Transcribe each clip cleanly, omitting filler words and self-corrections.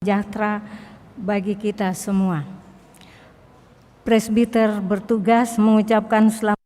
Sejahtera bagi kita semua. Presbiter bertugas mengucapkan selamat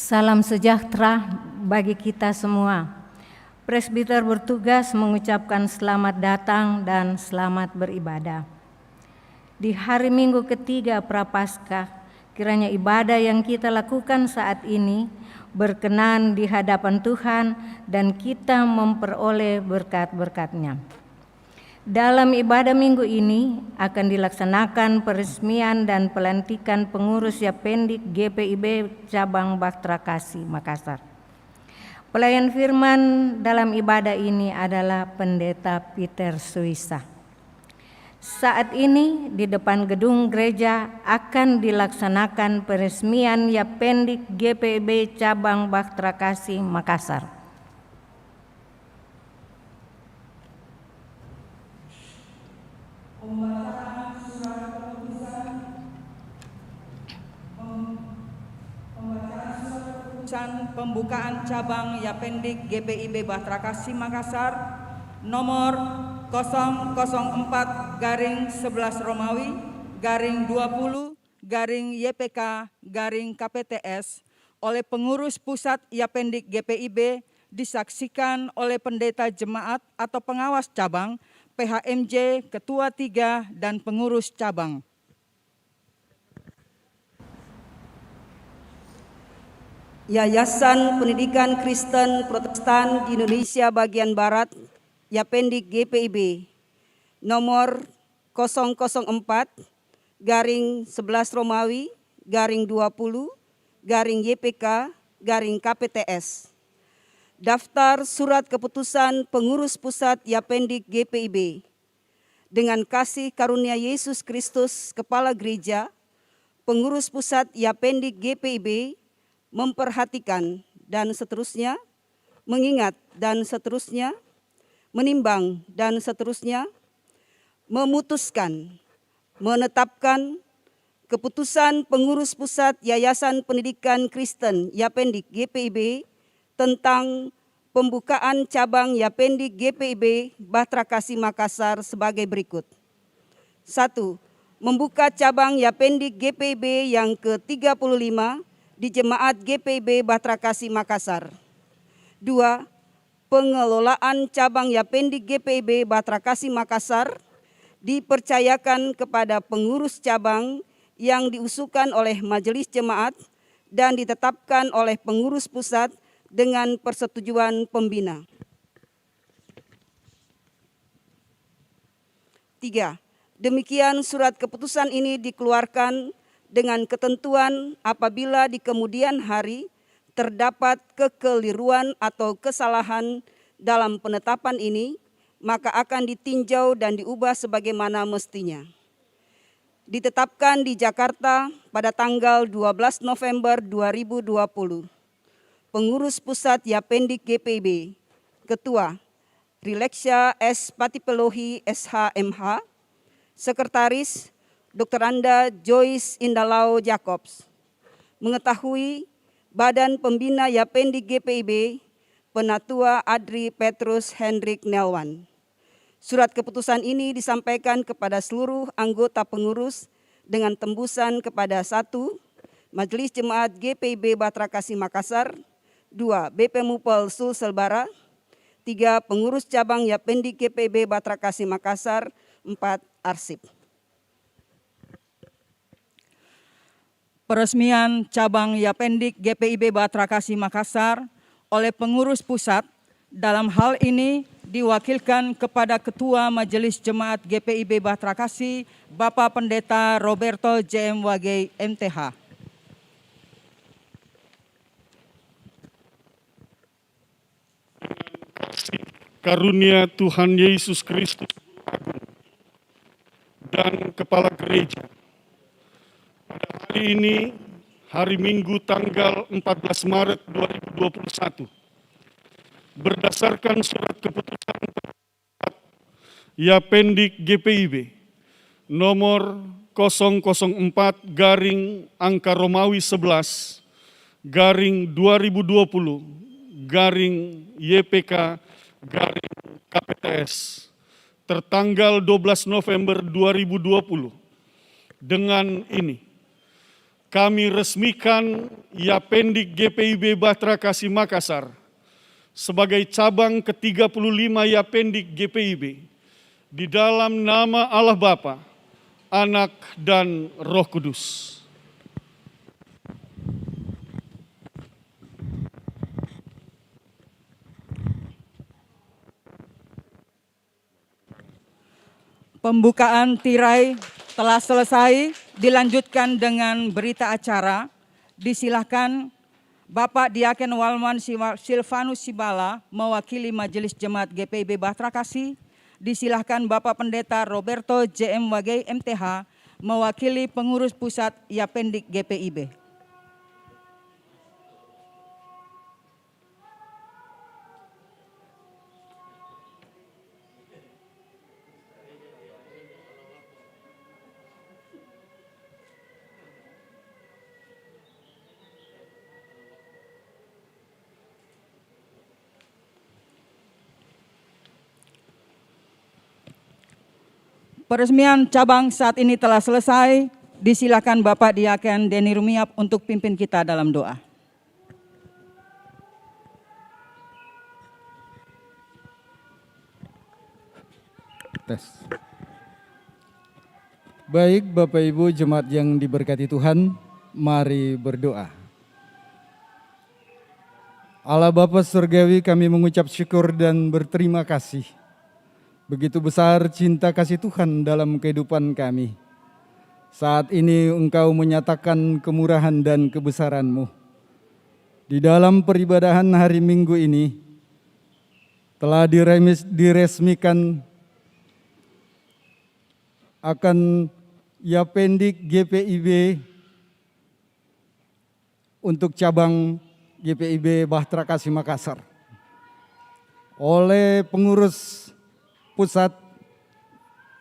salam sejahtera bagi kita semua. Presbiter bertugas mengucapkan selamat datang dan selamat beribadah. Di hari Minggu ketiga Prapaskah, kiranya ibadah yang kita lakukan saat ini berkenan di hadapan Tuhan dan kita memperoleh berkat-berkat-Nya. Dalam ibadah minggu ini akan dilaksanakan peresmian dan pelantikan pengurus Yapendik GPIB Cabang Bahtera Kasih Makassar. Pelayan firman dalam ibadah ini adalah Pendeta Peter Suisa. Saat ini di depan gedung gereja akan dilaksanakan peresmian Yapendik GPIB Cabang Bahtera Kasih Makassar. Pembukaan cabang Yapendik GPIB Bahtera Kasih Makassar nomor 004-Romawi-20-YPK-KPTS oleh pengurus pusat Yapendik GPIB disaksikan oleh pendeta jemaat atau pengawas cabang, PHMJ, ketua 3 dan pengurus cabang. Yayasan Pendidikan Kristen Protestan di Indonesia bagian Barat, Yapendik GPIB, nomor 004-Romawi-20-YPK-KPTS. Daftar surat keputusan pengurus pusat Yapendik GPIB. Dengan kasih karunia Yesus Kristus, Kepala Gereja, pengurus pusat Yapendik GPIB memperhatikan dan seterusnya, mengingat dan seterusnya, menimbang dan seterusnya, memutuskan, menetapkan keputusan pengurus pusat Yayasan Pendidikan Kristen Yapendik GPIB tentang pembukaan cabang Yapendik GPIB Bahtera Kasih Makassar sebagai berikut. 1. Membuka cabang Yapendik GPIB yang ke-35 di Jemaat GPIB Bahtera Kasih Makassar. 2. Pengelolaan cabang Yapendik GPIB Bahtera Kasih Makassar dipercayakan kepada pengurus cabang yang diusulkan oleh Majelis Jemaat dan ditetapkan oleh pengurus pusat dengan persetujuan pembina. 3. Demikian surat keputusan ini dikeluarkan dengan ketentuan apabila di kemudian hari terdapat kekeliruan atau kesalahan dalam penetapan ini, maka akan ditinjau dan diubah sebagaimana mestinya. Ditetapkan di Jakarta pada tanggal 12 November 2020. Pengurus Pusat Yapendik GPIB, Ketua Rileksia S. Patipelohi SHMH, Sekretaris Dr. Anda Joyce Indalau Jacobs, mengetahui Badan Pembina Yapendik GPIB, Penatua Adri Petrus Hendrik Nelwan. Surat keputusan ini disampaikan kepada seluruh anggota pengurus dengan tembusan kepada 1. Majelis Jemaat GPIB Bahtera Kasih Makassar, 2. BP Mupel Sulsel Bara, 3. Pengurus Cabang Yapendik GPIB Bahtera Kasih Makassar, 4. Arsip. Peresmian cabang Yapendik GPIB Bahtera Kasih Makassar oleh pengurus pusat dalam hal ini diwakilkan kepada Ketua Majelis Jemaat GPIB Bahtera Kasih, Bapak Pendeta Roberto JM Wage MTH. Karunia Tuhan Yesus Kristus dan Kepala Gereja. Pada hari ini, hari Minggu tanggal 14 Maret 2021, berdasarkan surat keputusan Yapendik GPIB nomor 004-2020-YPK-KPTS tertanggal 12 November 2020. Dengan ini, kami resmikan Yapendik GPIB Bahtera Kasih Makassar sebagai cabang ke-35 Yapendik GPIB di dalam nama Allah Bapa, Anak, dan Roh Kudus. Pembukaan tirai telah selesai, dilanjutkan dengan berita acara. Disilakan Bapak Diaken Walman Silvanus Sibala mewakili Majelis Jemaat GPIB Bahtera Kasih. Disilahkan Bapak Pendeta Roberto JM Wage MTH mewakili pengurus pusat Yapendik GPIB. Peresmian cabang saat ini telah selesai. Disilakan Bapak Diaken Denny Rumiap untuk pimpin kita dalam doa. Tes. Baik Bapak Ibu jemaat yang diberkati Tuhan, mari berdoa. Allah Bapa Surgawi, kami mengucap syukur dan berterima kasih. Begitu besar cinta kasih Tuhan dalam kehidupan kami. Saat ini Engkau menyatakan kemurahan dan kebesaran-Mu. Di dalam peribadahan hari Minggu ini telah diresmikan akan Yapendik GPIB untuk cabang GPIB Bahtera Kasih Makassar oleh pengurus pusat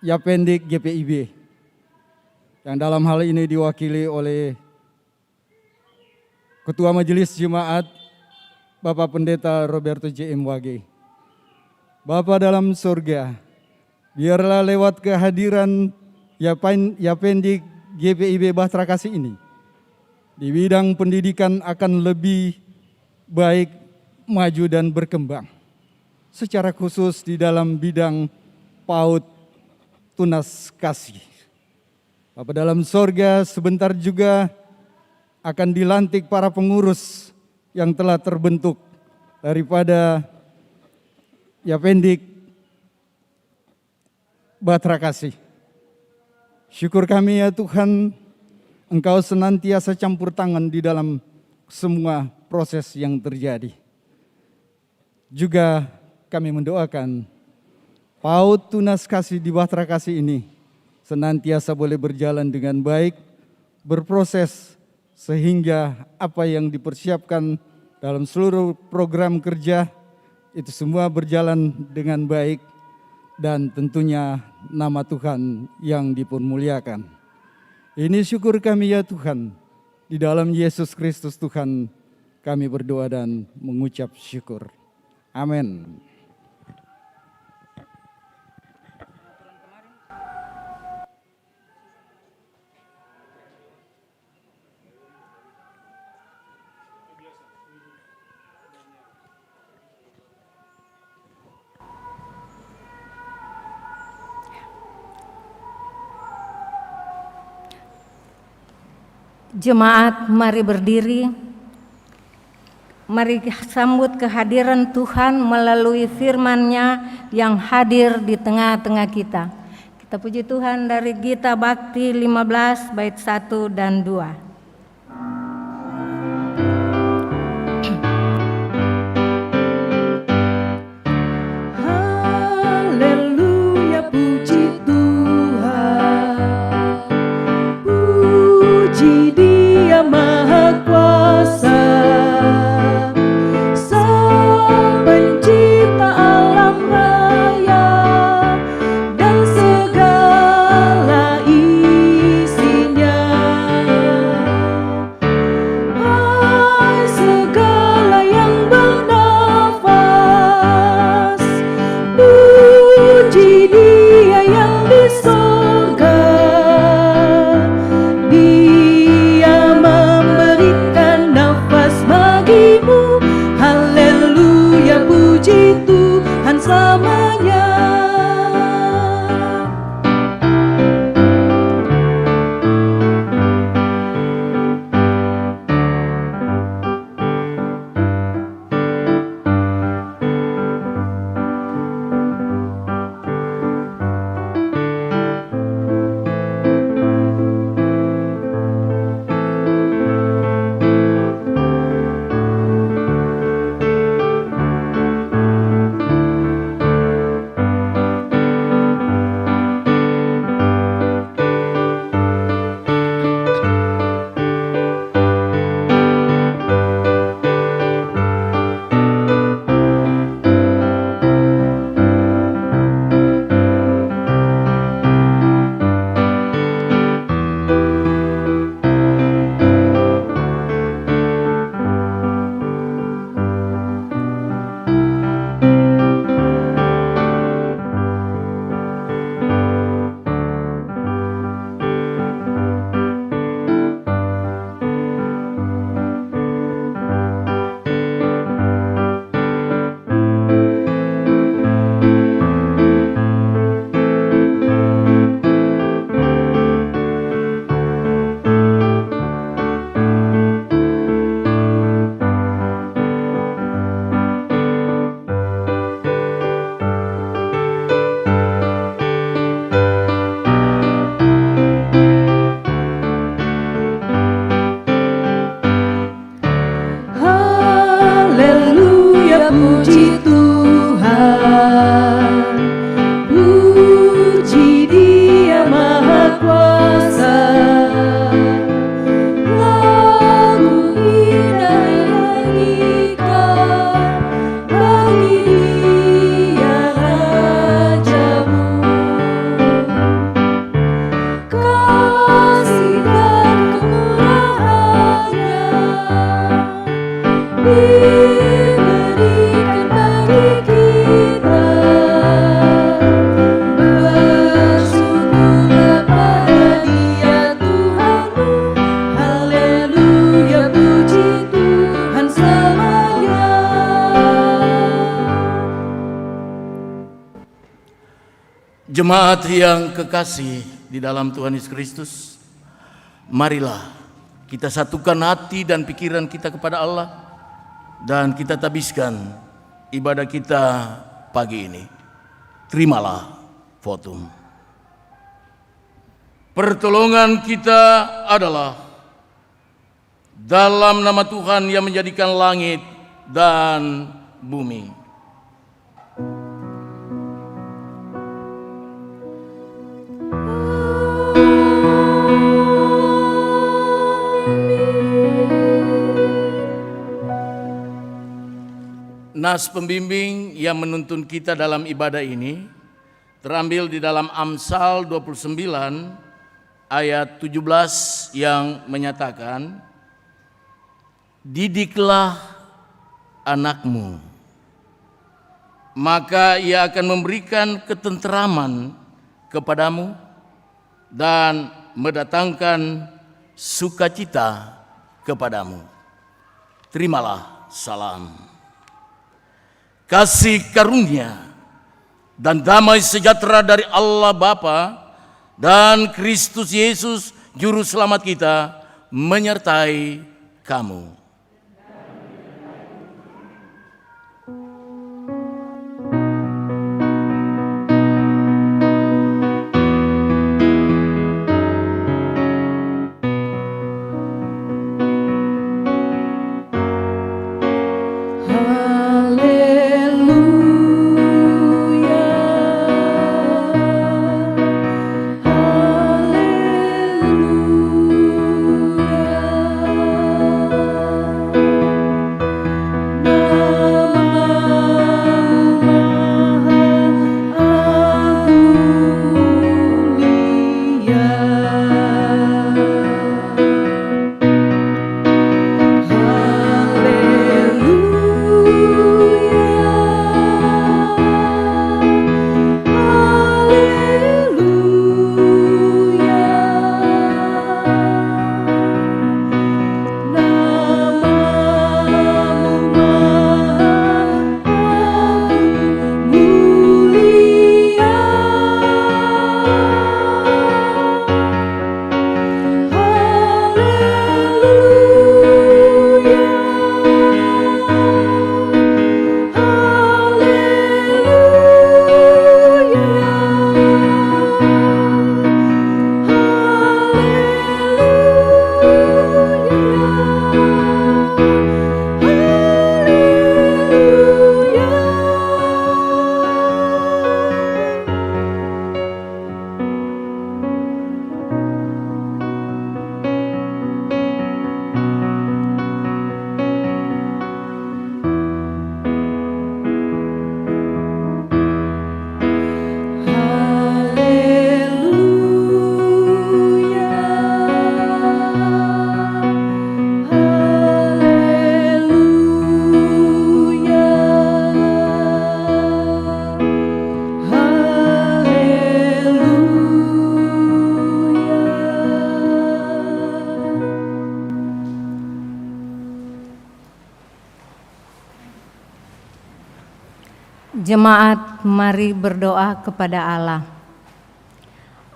Yapendik GPIB yang dalam hal ini diwakili oleh Ketua Majelis Jemaat Bapak Pendeta Roberto JM Wage. Bapa dalam surga, biarlah lewat kehadiran Yapendik GPIB Bahtera Kasih ini di bidang pendidikan akan lebih baik, maju dan berkembang. Secara khusus di dalam bidang PAUD tunas kasih. Bapa dalam sorga, sebentar juga akan dilantik para pengurus yang telah terbentuk daripada Yapendik Bahtera Kasih. Syukur kami ya Tuhan, Engkau senantiasa campur tangan di dalam semua proses yang terjadi. Juga kami mendoakan PAUD tunas kasih di Bahtera Kasih ini senantiasa boleh berjalan dengan baik, berproses sehingga apa yang dipersiapkan dalam seluruh program kerja itu semua berjalan dengan baik dan tentunya nama Tuhan yang dipermuliakan. Ini syukur kami ya Tuhan, di dalam Yesus Kristus Tuhan kami berdoa dan mengucap syukur. Amin. Jemaat, mari berdiri. Mari sambut kehadiran Tuhan melalui firman-Nya yang hadir di tengah-tengah kita. Kita puji Tuhan dari Gita Bakti 15 bait 1 dan 2. Dia puji Tuhan, puji Dia Maha Kuasa. Lagu indah nyanyikan bagi Dia Rajamu. Kasih dan kemurahan-Nya diberikan bagi kita. Bersyukurlah pada Dia Tuhanmu. Haleluya, puji Tuhan selamanya. Jemaat yang kekasih di dalam Tuhan Yesus Kristus, marilah kita satukan hati dan pikiran kita kepada Allah dan kita tabiskan ibadah kita pagi ini. Terimalah votum. Pertolongan kita adalah dalam nama Tuhan yang menjadikan langit dan bumi. Nas pembimbing yang menuntun kita dalam ibadah ini terambil di dalam Amsal 29 ayat 17 yang menyatakan, didiklah anakmu, maka ia akan memberikan ketenteraman kepadamu dan mendatangkan sukacita kepadamu. Terimalah salam. Kasih karunia dan damai sejahtera dari Allah Bapa dan Kristus Yesus Juru Selamat kita menyertai kamu. Jemaat, mari berdoa kepada Allah.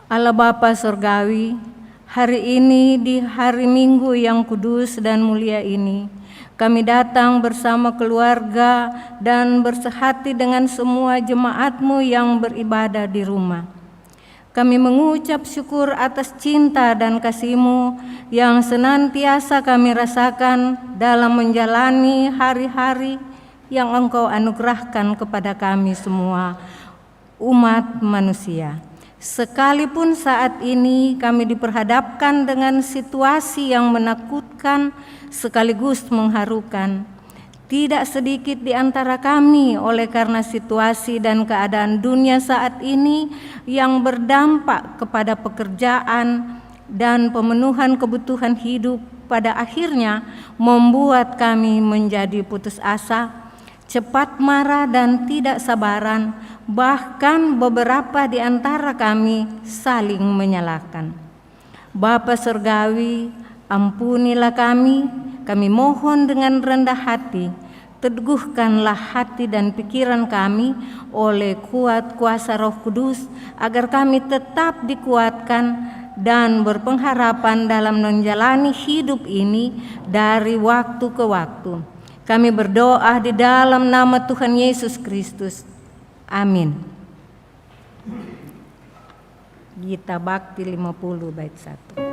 Allah Bapa Surgawi, hari ini di hari Minggu yang kudus dan mulia ini, kami datang bersama keluarga dan bersehati dengan semua jemaat-Mu yang beribadah di rumah. Kami mengucap syukur atas cinta dan kasih-Mu yang senantiasa kami rasakan dalam menjalani hari-hari yang Engkau anugerahkan kepada kami semua umat manusia. Sekalipun saat ini kami diperhadapkan dengan situasi yang menakutkan sekaligus mengharukan, tidak sedikit di antara kami oleh karena situasi dan keadaan dunia saat ini yang berdampak kepada pekerjaan dan pemenuhan kebutuhan hidup pada akhirnya membuat kami menjadi putus asa, cepat marah dan tidak sabaran, bahkan beberapa di antara kami saling menyalahkan. Bapa Surgawi, ampunilah kami mohon dengan rendah hati, teguhkanlah hati dan pikiran kami oleh kuat kuasa Roh Kudus, agar kami tetap dikuatkan dan berpengharapan dalam menjalani hidup ini dari waktu ke waktu. Kami berdoa di dalam nama Tuhan Yesus Kristus. Amin. Gita Bakti 50 bait 1.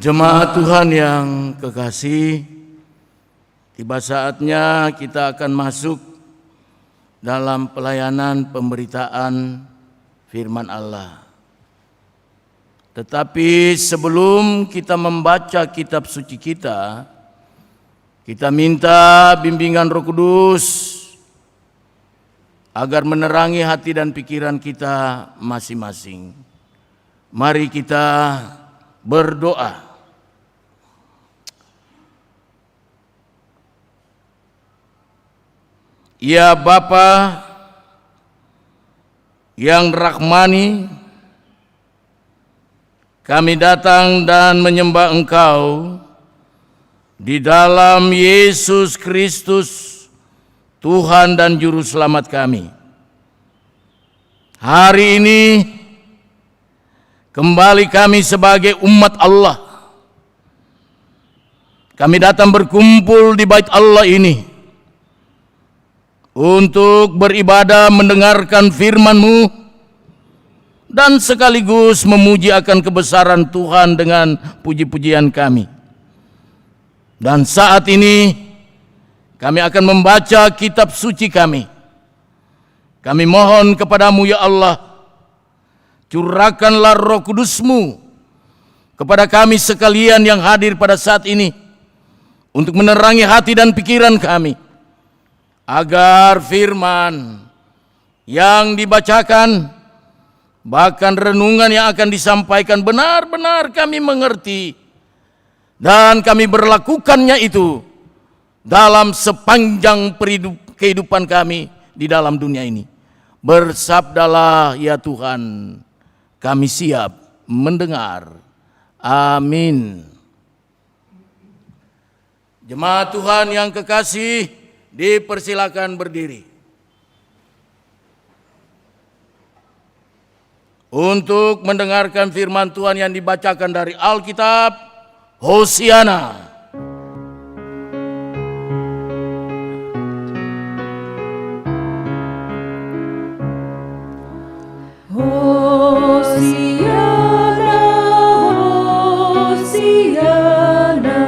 Jemaat Tuhan yang kekasih, tiba saatnya kita akan masuk dalam pelayanan pemberitaan firman Allah. Tetapi sebelum kita membaca kitab suci kita minta bimbingan Roh Kudus agar menerangi hati dan pikiran kita masing-masing. Mari kita berdoa. Ya Bapa yang rahmani, kami datang dan menyembah Engkau di dalam Yesus Kristus, Tuhan dan Juru Selamat kami. Hari ini kembali kami sebagai umat Allah, kami datang berkumpul di bait Allah ini untuk beribadah mendengarkan firman-Mu dan sekaligus memuji akan kebesaran Tuhan dengan puji-pujian kami. Dan saat ini kami akan membaca kitab suci kami. Kami mohon kepadamu ya Allah, curahkanlah Roh Kudus-Mu kepada kami sekalian yang hadir pada saat ini untuk menerangi hati dan pikiran kami, agar firman yang dibacakan, bahkan renungan yang akan disampaikan benar-benar kami mengerti dan kami berlakukannya itu dalam sepanjang kehidupan kami di dalam dunia ini. Bersabdalah ya Tuhan, kami siap mendengar. Amin. Jemaat Tuhan yang kekasih, dipersilakan berdiri untuk mendengarkan firman Tuhan yang dibacakan dari Alkitab Hosiana. Hosiana, Hosiana,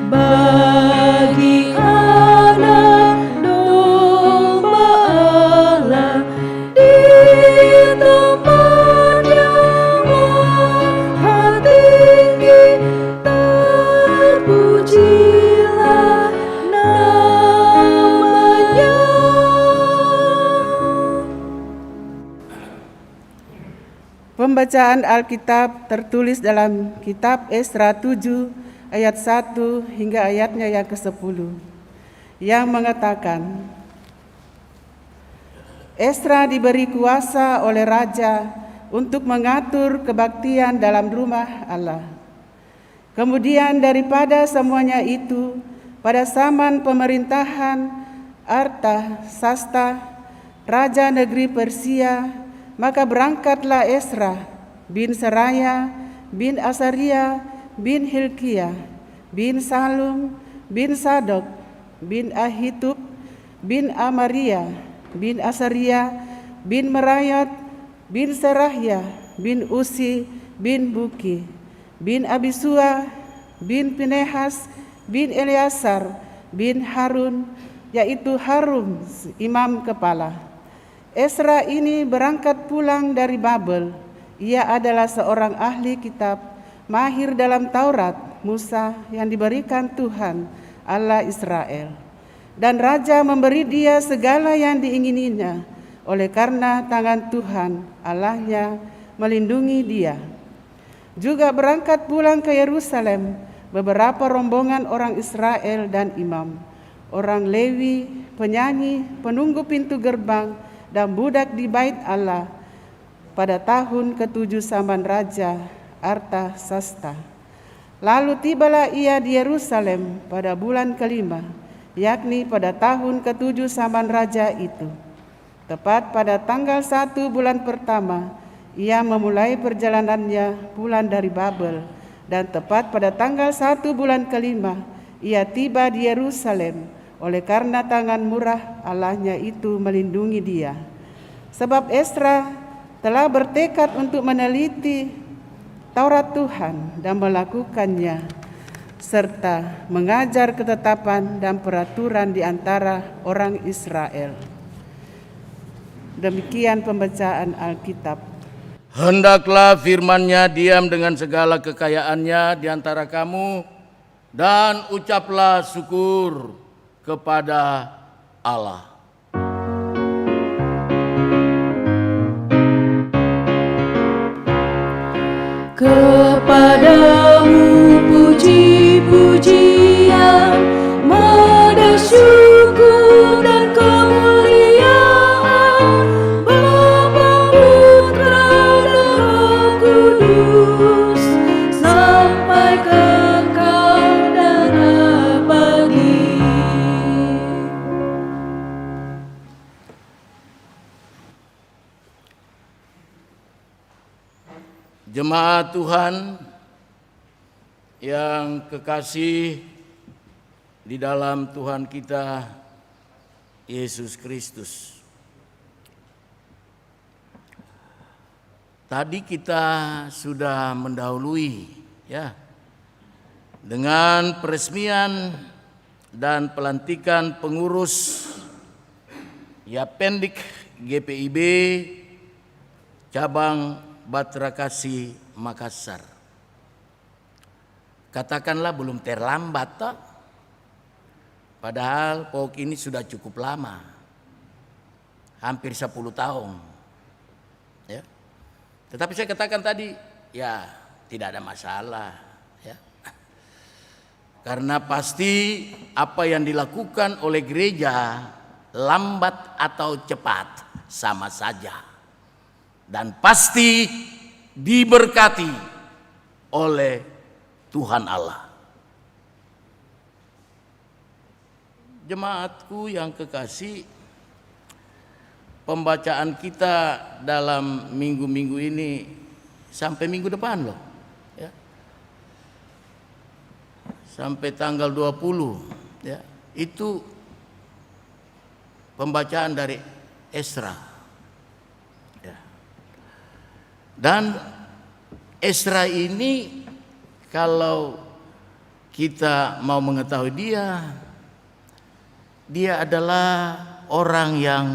bagi anak pembacaan Alkitab tertulis dalam kitab Esra 7 ayat 1 hingga ayatnya yang ke-10 yang mengatakan, Esra diberi kuasa oleh raja untuk mengatur kebaktian dalam rumah Allah. Kemudian daripada semuanya itu, pada zaman pemerintahan Artasasta, raja negeri Persia, maka berangkatlah Esra bin Seraya bin Asaria bin Hilkiah bin Salum bin Sadok bin Ahitub bin Amaria bin Asaria bin Merayot bin Serahya bin Usi bin Buki bin Abisua bin Pinehas bin Eleazar bin Harun, yaitu Harum imam kepala. Esra ini berangkat pulang dari Babel. Ia adalah seorang ahli kitab, mahir dalam Taurat Musa yang diberikan Tuhan Allah Israel. Dan raja memberi dia segala yang diingininya, oleh karena tangan Tuhan Allahnya melindungi dia. Juga berangkat pulang ke Yerusalem beberapa rombongan orang Israel dan imam, orang Lewi, penyanyi, penunggu pintu gerbang, dan budak di bait Allah pada tahun ke-7 zaman Raja Artasasta. Lalu tibalah ia di Yerusalem pada bulan ke-5, yakni pada tahun ke-7 zaman raja itu. Tepat pada tanggal 1 bulan pertama, ia memulai perjalanannya pulang dari Babel, dan tepat pada tanggal 1 bulan ke-5, ia tiba di Yerusalem, oleh karena tangan murah Allahnya itu melindungi dia. Sebab Esra telah bertekad untuk meneliti Taurat Tuhan dan melakukannya, serta mengajar ketetapan dan peraturan di antara orang Israel. Demikian pembacaan Alkitab. Hendaklah firman-Nya diam dengan segala kekayaannya di antara kamu, dan ucaplah syukur kepada Allah. Kepadamu puji-pujian, mada syukur dan kemuliaan, Bapa, Putra, dan Roh Kudus, sampai kekal dan abadi. Jemaat Tuhan yang kekasih di dalam Tuhan kita Yesus Kristus. Tadi kita sudah mendahului ya dengan peresmian dan pelantikan pengurus Yapendik GPIB cabang Batra Kasih Makassar. Katakanlah belum terlambat toh. Padahal POK ini sudah cukup lama. Hampir 10 tahun. Ya. Tetapi saya katakan tadi, ya tidak ada masalah, ya. Karena pasti apa yang dilakukan oleh gereja lambat atau cepat sama saja. Dan pasti diberkati oleh Tuhan Allah. Jemaatku yang kekasih, pembacaan kita dalam minggu-minggu ini sampai minggu depan loh, ya. Sampai tanggal 20, ya. Itu pembacaan dari Esra. Dan Esra ini kalau kita mau mengetahui dia adalah orang yang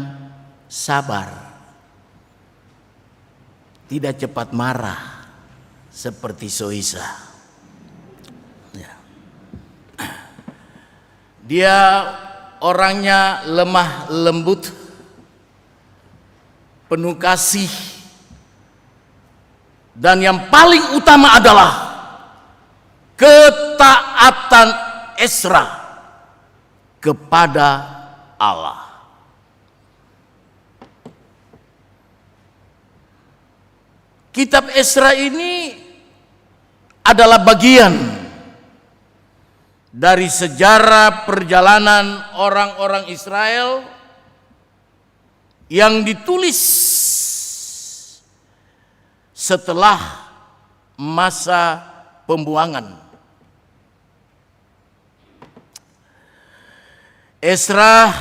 sabar, tidak cepat marah seperti Soisa. Ya. Dia orangnya lemah lembut, penuh kasih, Dan yang paling utama adalah ketaatan Ezra kepada Allah. Kitab Ezra ini adalah bagian dari sejarah perjalanan orang-orang Israel yang ditulis setelah masa pembuangan. Ezra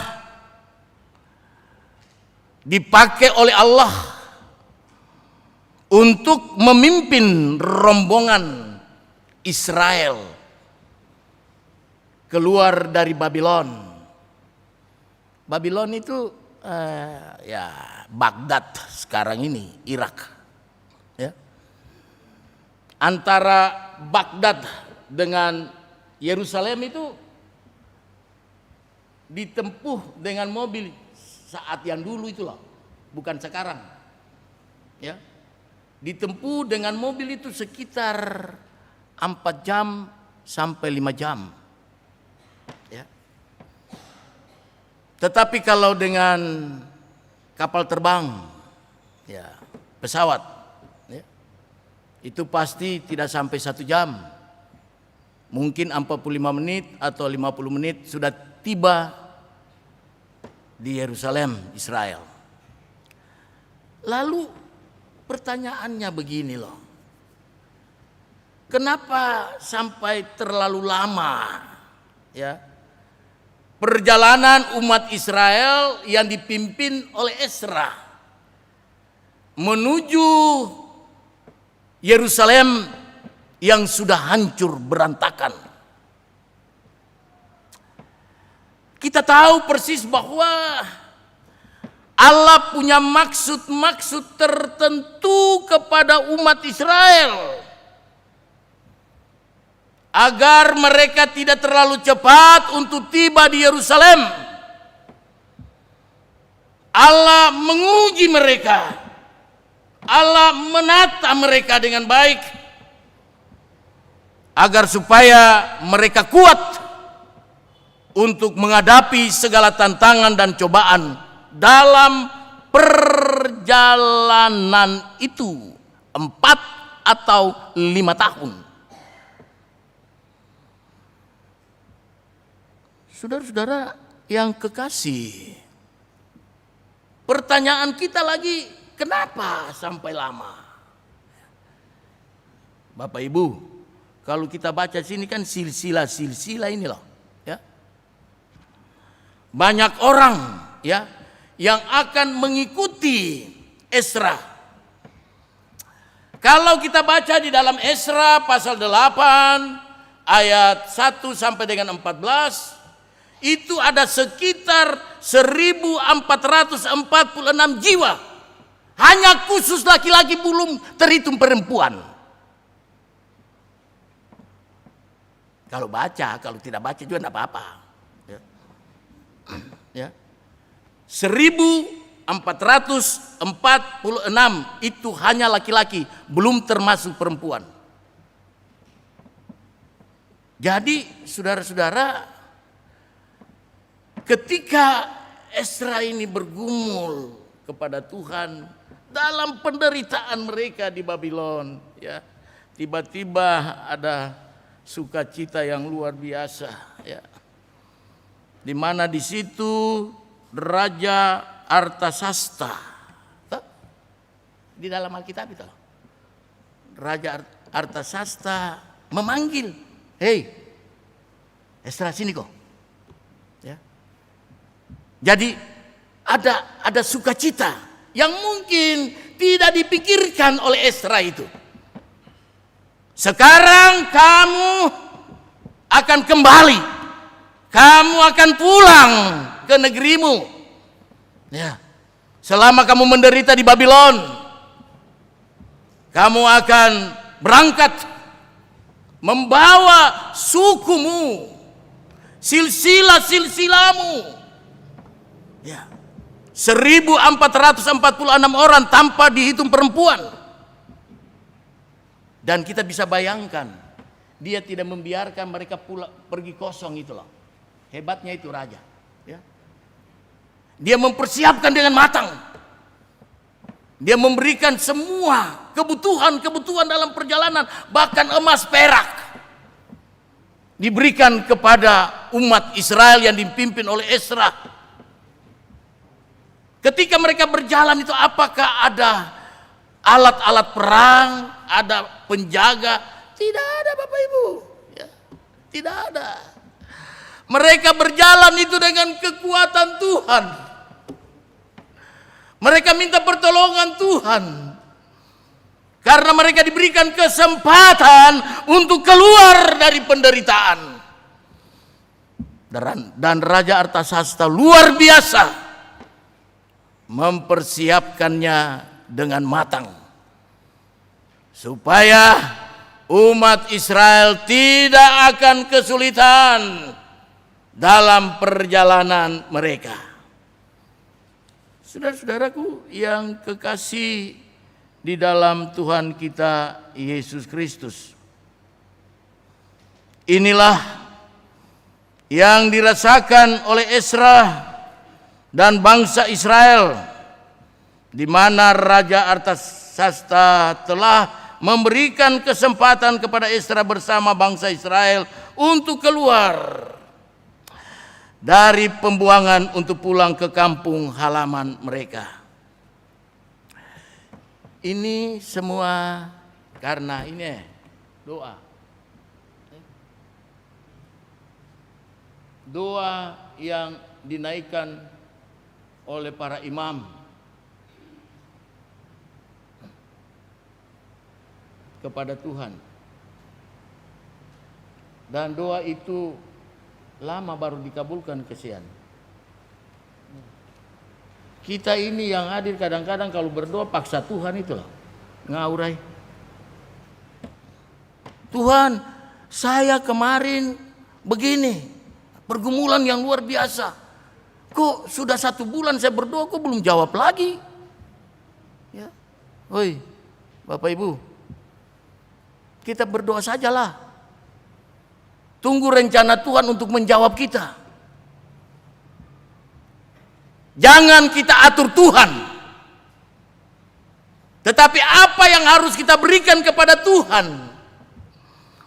dipakai oleh Allah untuk memimpin rombongan Israel keluar dari Babylon. Babylon itu ya Baghdad sekarang ini, Irak. Ya. Antara Baghdad dengan Yerusalem itu ditempuh dengan mobil saat yang dulu itu loh, bukan sekarang. Ya. Ditempuh dengan mobil itu sekitar 4 jam sampai 5 jam. Ya. Tetapi kalau dengan kapal terbang, ya, pesawat, ya, itu pasti tidak sampai 1 jam. Mungkin 45 menit atau 50 menit sudah tiba di Yerusalem, Israel. Lalu pertanyaannya begini loh, kenapa sampai terlalu lama ya perjalanan umat Israel yang dipimpin oleh Ezra menuju Yerusalem yang sudah hancur berantakan? Kita tahu persis bahwa Allah punya maksud-maksud tertentu kepada umat Israel agar mereka tidak terlalu cepat untuk tiba di Yerusalem. Allah menguji mereka, Allah menata mereka dengan baik agar supaya mereka kuat untuk menghadapi segala tantangan dan cobaan dalam perjalanan itu 4 atau 5 tahun. Saudara-saudara yang kekasih, pertanyaan kita lagi, kenapa sampai lama? Bapak Ibu, kalau kita baca sini kan silsilah ini loh, ya. Banyak orang ya yang akan mengikuti Ezra. Kalau kita baca di dalam Ezra pasal 8 ayat 1 sampai dengan 14, itu ada sekitar 1446 jiwa. Hanya khusus laki-laki, belum terhitung perempuan. Kalau baca, kalau tidak baca juga tidak apa-apa. Ya. 1446 itu hanya laki-laki, belum termasuk perempuan. Jadi saudara-saudara, ketika Ezra ini bergumul kepada Tuhan dalam penderitaan mereka di Babylon, ya, tiba-tiba ada sukacita yang luar biasa, ya. Di mana di situ Raja Artasasta, di dalam Alkitab itu, Raja Artasasta memanggil, hei Ezra, sini kok. Ya. Jadi ada sukacita yang mungkin tidak dipikirkan oleh Ezra itu. Sekarang kamu akan kembali, kamu akan pulang ke negerimu. Ya. Selama kamu menderita di Babylon, kamu akan berangkat membawa sukumu, silsilah-silsilahmu. Ya. 1446 orang tanpa dihitung perempuan. Dan kita bisa bayangkan, dia tidak membiarkan mereka pergi kosong itu loh. Hebatnya itu raja. Ya. Dia mempersiapkan dengan matang. Dia memberikan semua kebutuhan dalam perjalanan, bahkan emas perak diberikan kepada umat Israel yang dipimpin oleh Ezra. Ketika mereka berjalan itu, apakah ada alat-alat perang, ada penjaga? Tidak ada, Bapak Ibu. Ya, tidak ada. Mereka berjalan itu dengan kekuatan Tuhan. Mereka minta pertolongan Tuhan. Karena mereka diberikan kesempatan untuk keluar dari penderitaan. Dan Raja Artasasta luar biasa mempersiapkannya dengan matang. Supaya umat Israel tidak akan kesulitan dalam perjalanan mereka. Saudara-saudaraku yang kekasih di dalam Tuhan kita Yesus Kristus, inilah yang dirasakan oleh Ezra dan bangsa Israel, di mana Raja Artasasta telah memberikan kesempatan kepada Ezra bersama bangsa Israel untuk keluar dari pembuangan untuk pulang ke kampung halaman mereka. Ini semua karena ini doa. Doa yang dinaikkan oleh para imam kepada Tuhan. Dan doa itu lama baru dikabulkan, kesian. Kita ini yang hadir kadang-kadang kalau berdoa paksa Tuhan itulah. Ngaurai. Tuhan, saya kemarin begini, pergumulan yang luar biasa. Kok sudah 1 bulan saya berdoa kok belum jawab lagi? Ya. Woi, Bapak Ibu, kita berdoa sajalah. Tunggu rencana Tuhan untuk menjawab kita. Jangan kita atur Tuhan. Tetapi apa yang harus kita berikan kepada Tuhan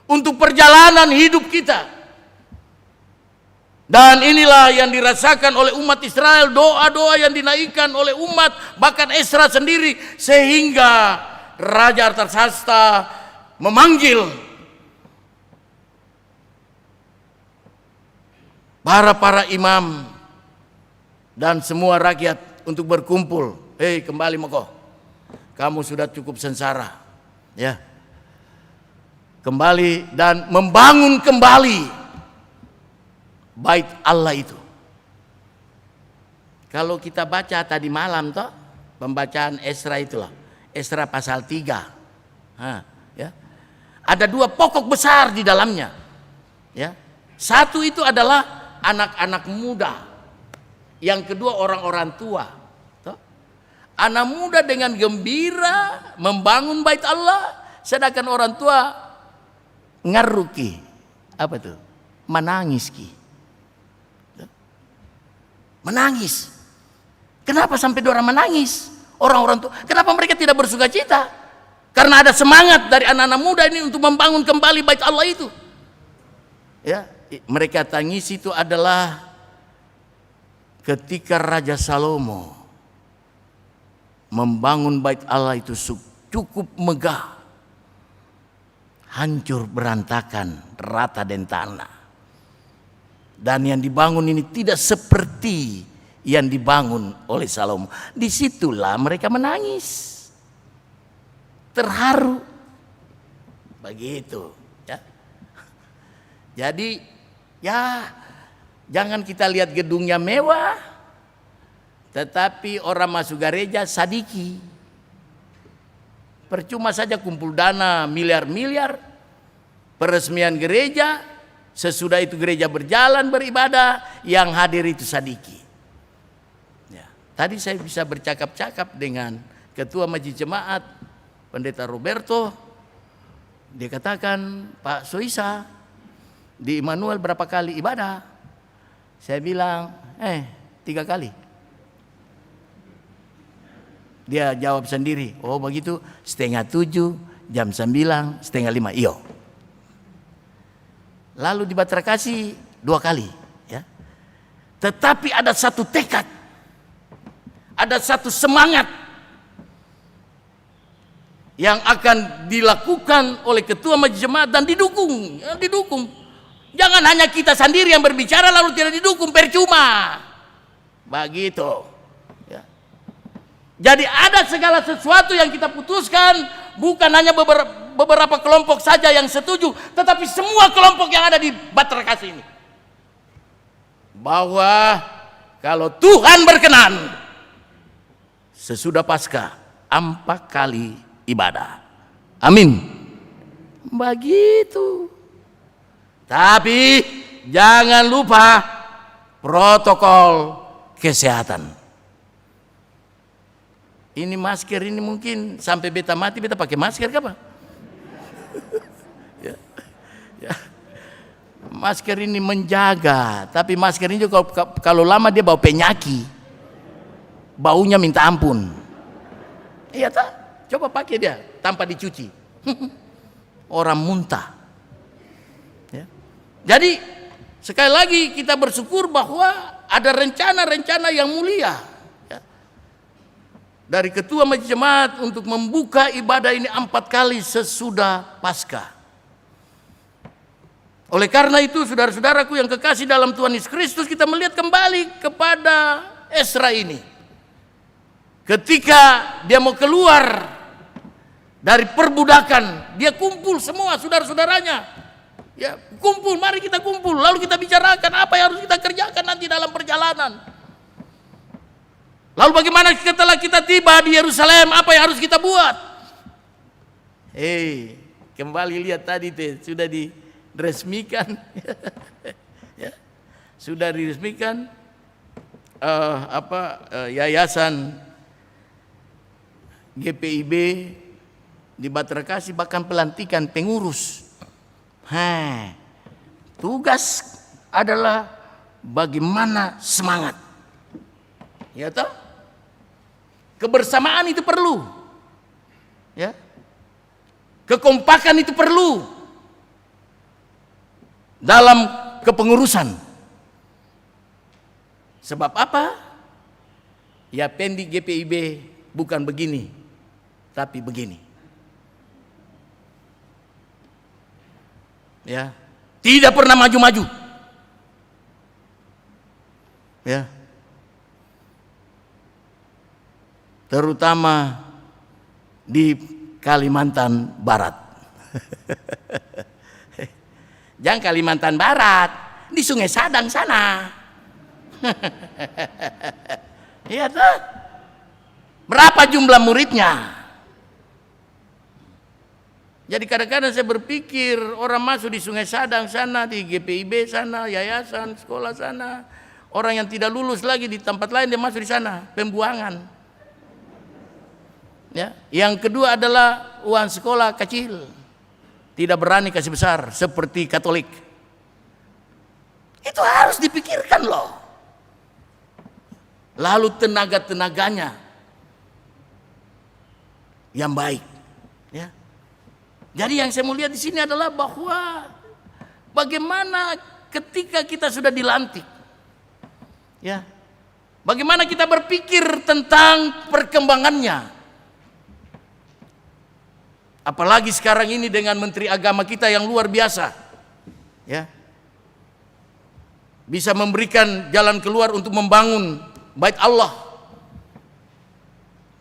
untuk perjalanan hidup kita. Dan inilah yang dirasakan oleh umat Israel, doa-doa yang dinaikkan oleh umat, bahkan Ezra sendiri, sehingga Raja Artasasta memanggil para imam dan semua rakyat untuk berkumpul. Hei, kembali Moko, kamu sudah cukup sengsara, ya. Kembali dan membangun kembali Bait Allah itu. Kalau kita baca tadi malam toh, pembacaan Ezra itulah, Ezra pasal 3. Ya. Ada 2 pokok besar di dalamnya. Ya. Satu itu adalah anak-anak muda. Yang kedua orang-orang tua. Toh. Anak muda dengan gembira membangun Bait Allah, sedangkan orang tua ngaruki. Apa tuh? Menangis ki. Menangis. Kenapa sampai orang menangis? Orang-orang tua. Kenapa mereka tidak bersuka cita? Karena ada semangat dari anak-anak muda ini untuk membangun kembali Bait Allah itu. Ya, mereka tangis itu adalah ketika Raja Salomo membangun Bait Allah itu cukup megah, hancur berantakan, rata dan tanah. Dan yang dibangun ini tidak seperti yang dibangun oleh Salomo. Disitulah mereka menangis, terharu, begitu. Ya. Jadi, ya jangan kita lihat gedungnya mewah, tetapi orang masuk gereja sadiki. Percuma saja kumpul dana miliar-miliar, peresmian gereja. Sesudah itu gereja berjalan beribadah, yang hadir itu sadiki. Ya. Tadi saya bisa bercakap-cakap dengan Ketua Majelis Jemaat, Pendeta Roberto, Dia katakan, Pak Soisa, di Immanuel berapa kali ibadah? Saya bilang, 3 kali. Dia jawab sendiri, oh begitu, 6:30, jam 9, 4:30, iyo. Lalu di Batrakasi 2 kali. Ya. Tetapi ada satu tekad, ada satu semangat yang akan dilakukan oleh ketua majelis jemaat dan didukung, didukung. Jangan hanya kita sendiri yang berbicara lalu tidak didukung, percuma. Begitu. Ya. Jadi ada segala sesuatu yang kita putuskan, bukan hanya beberapa kelompok saja yang setuju, tetapi semua kelompok yang ada di Batrakasi ini. Bahwa kalau Tuhan berkenan, sesudah Paskah 4 kali ibadah. Amin. Begitu. Tapi jangan lupa protokol kesehatan. Ini masker ini mungkin sampai beta mati beta pakai masker apa? Ya. Ya. Masker ini menjaga, tapi masker ini juga kalau lama dia bau penyakit. Baunya minta ampun. Iya tak? Coba pakai dia tanpa dicuci. Orang muntah. Ya. Jadi sekali lagi kita bersyukur bahwa ada rencana-rencana yang mulia ya, dari ketua majelis jemaat untuk membuka ibadah ini 4 kali sesudah Paskah. Oleh karena itu saudara-saudaraku yang kekasih dalam Tuhan Yesus Kristus, kita melihat kembali kepada Ezra ini. Ketika dia mau keluar dari perbudakan, dia kumpul semua saudara-saudaranya. Ya, kumpul, mari kita kumpul, lalu kita bicarakan apa yang harus kita kerjakan nanti dalam perjalanan. Lalu bagaimana setelah kita tiba di Yerusalem, apa yang harus kita buat? Kembali lihat tadi sudah diresmikan, ya, sudah diresmikan yayasan GPIB di Batrakasi, bahkan pelantikan pengurus. Tugas adalah bagaimana semangat, ya toh? Kebersamaan itu perlu, ya. Kekompakan itu perlu dalam kepengurusan. Sebab apa? Ya pendik GPIB bukan begini, tapi begini. Ya, tidak pernah maju-maju. Ya. Terutama di Kalimantan Barat. Jangan Kalimantan Barat, di Sungai Sadang sana. Iya tuh. Berapa jumlah muridnya? Jadi kadang-kadang saya berpikir orang masuk di Sungai Sadang sana, di GPIB sana, yayasan, sekolah sana. Orang yang tidak lulus lagi di tempat lain dia masuk di sana, pembuangan. Ya. Yang kedua adalah uang sekolah kecil. Tidak berani kasih besar seperti Katolik. Itu harus dipikirkan loh. Lalu tenaga-tenaganya yang baik. Ya. Jadi yang saya mau lihat di sini adalah bahwa bagaimana ketika kita sudah dilantik, ya, bagaimana kita berpikir tentang perkembangannya. Apalagi sekarang ini dengan Menteri Agama kita yang luar biasa, ya, bisa memberikan jalan keluar untuk membangun Bait Allah.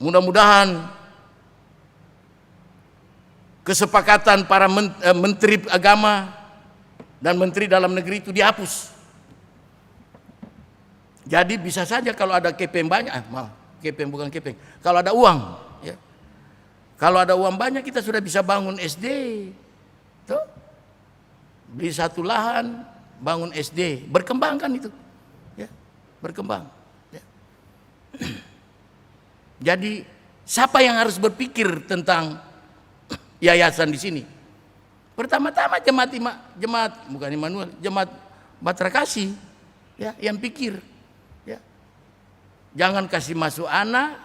Mudah-mudahan kesepakatan para menteri agama dan menteri dalam negeri itu dihapus. Jadi bisa saja kalau ada kepeng banyak, kalau ada uang, ya. Kalau ada uang banyak kita sudah bisa bangun SD, tuh, beli satu lahan, bangun SD, berkembang kan itu, ya, berkembang. Ya. Jadi siapa yang harus berpikir tentang yayasan di sini? Pertama-tama jemaat bukan Immanuel, jemaat Batra Kasih ya, yang pikir ya. Jangan kasih masuk anak,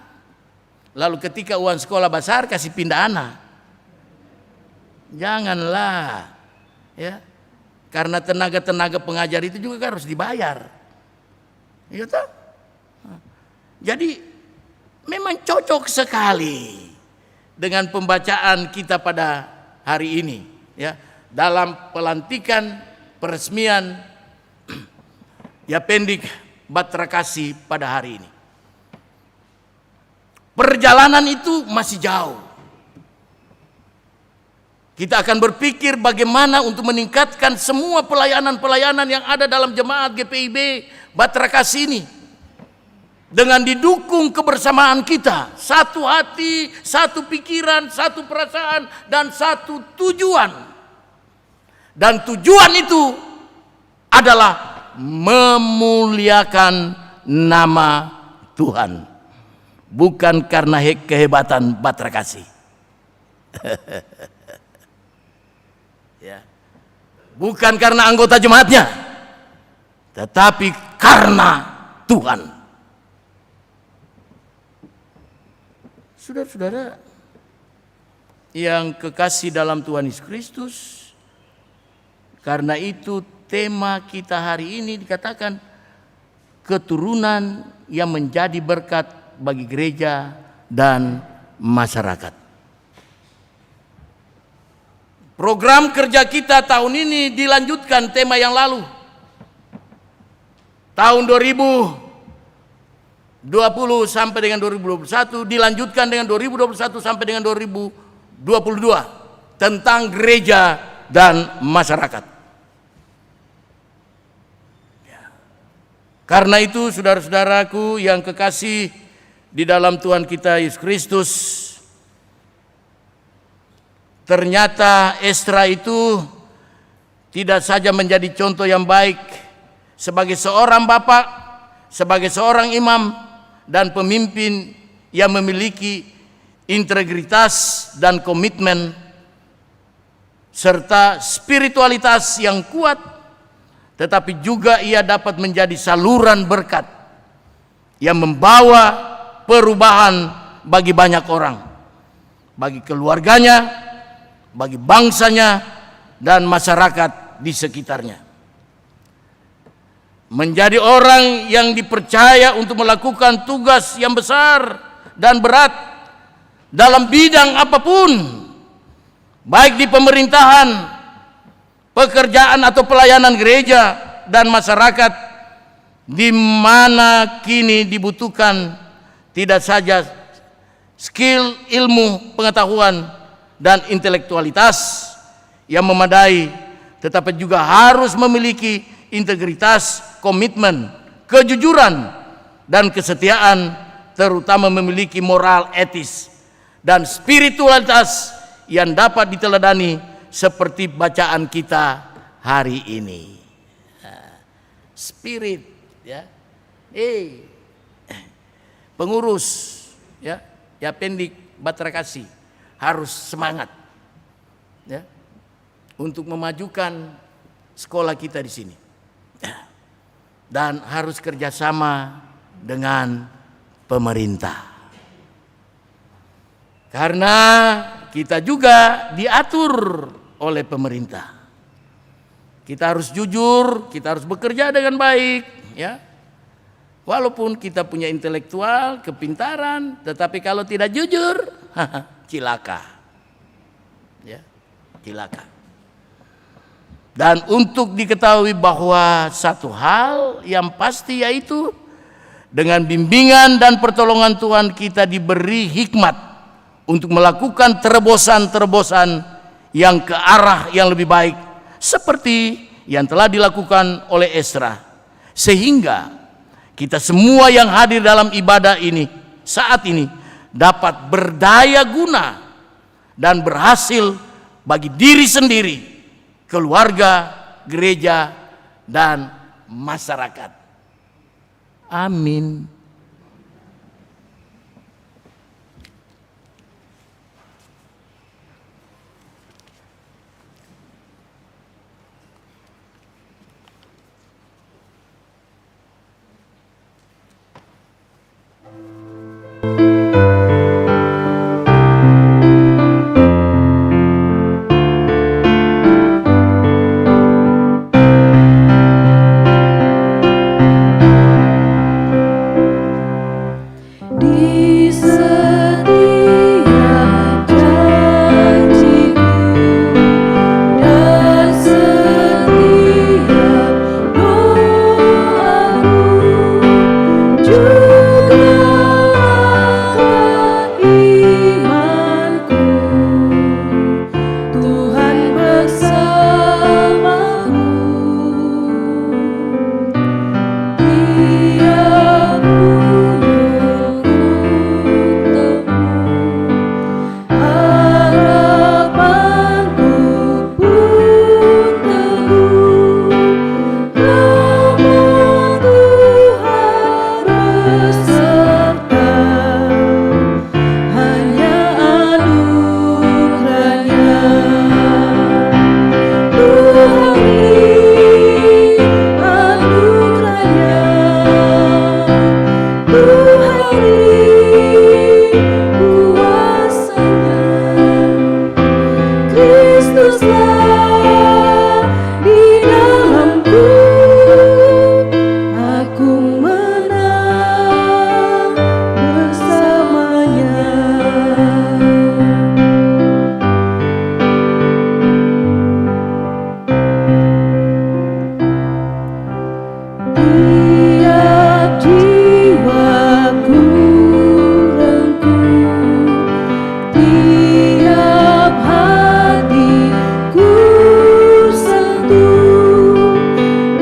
lalu ketika uang sekolah besar kasih pindah anak. Janganlah ya. Karena tenaga-tenaga pengajar itu juga harus dibayar. Iya toh? Jadi memang cocok sekali dengan pembacaan kita pada hari ini ya, dalam pelantikan peresmian Yapendik Batra Kasih pada hari ini. Perjalanan itu masih jauh. Kita akan berpikir bagaimana untuk meningkatkan semua pelayanan-pelayanan yang ada dalam jemaat GPIB Batra Kasih ini. Dengan didukung kebersamaan kita, satu hati, satu pikiran, satu perasaan, dan satu tujuan. Dan tujuan itu adalah memuliakan nama Tuhan. Bukan karena kehebatan Batra Kasih. Ya. Bukan karena anggota jemaatnya, tetapi karena Tuhan. Saudara-saudara yang kekasih dalam Tuhan Yesus Kristus, karena itu tema kita hari ini dikatakan keturunan yang menjadi berkat bagi gereja dan masyarakat. Program kerja kita tahun ini dilanjutkan tema yang lalu. Tahun 2020 sampai dengan 2021 dilanjutkan dengan 2021 sampai dengan 2022 tentang gereja dan masyarakat. Karena itu saudara-saudaraku yang kekasih di dalam Tuhan kita Yesus Kristus, ternyata Esra itu tidak saja menjadi contoh yang baik sebagai seorang bapak, sebagai seorang imam dan pemimpin yang memiliki integritas dan komitmen serta spiritualitas yang kuat, tetapi juga ia dapat menjadi saluran berkat yang membawa perubahan bagi banyak orang, bagi keluarganya, bagi bangsanya dan masyarakat di sekitarnya. Menjadi orang yang dipercaya untuk melakukan tugas yang besar dan berat dalam bidang apapun, baik di pemerintahan, pekerjaan atau pelayanan gereja dan masyarakat, di mana kini dibutuhkan tidak saja skill, ilmu, pengetahuan dan intelektualitas yang memadai, tetapi juga harus memiliki integritas, komitmen, kejujuran dan kesetiaan, terutama memiliki moral etis dan spiritualitas yang dapat diteladani seperti bacaan kita hari ini. Spirit ya. Pengurus ya, Yapendik Batra Kasih harus semangat ya, untuk memajukan sekolah kita di sini, dan harus kerjasama dengan pemerintah, karena kita juga diatur oleh pemerintah. Kita harus jujur, kita harus bekerja dengan baik ya. Walaupun kita punya intelektual, kepintaran, tetapi kalau tidak jujur, cilaka. Ya, cilaka. Dan untuk diketahui bahwa satu hal yang pasti, yaitu dengan bimbingan dan pertolongan Tuhan kita diberi hikmat untuk melakukan terobosan-terobosan yang ke arah yang lebih baik, seperti yang telah dilakukan oleh Esra, sehingga kita semua yang hadir dalam ibadah ini saat ini dapat berdaya guna dan berhasil bagi diri sendiri, keluarga, gereja, dan masyarakat. Amin.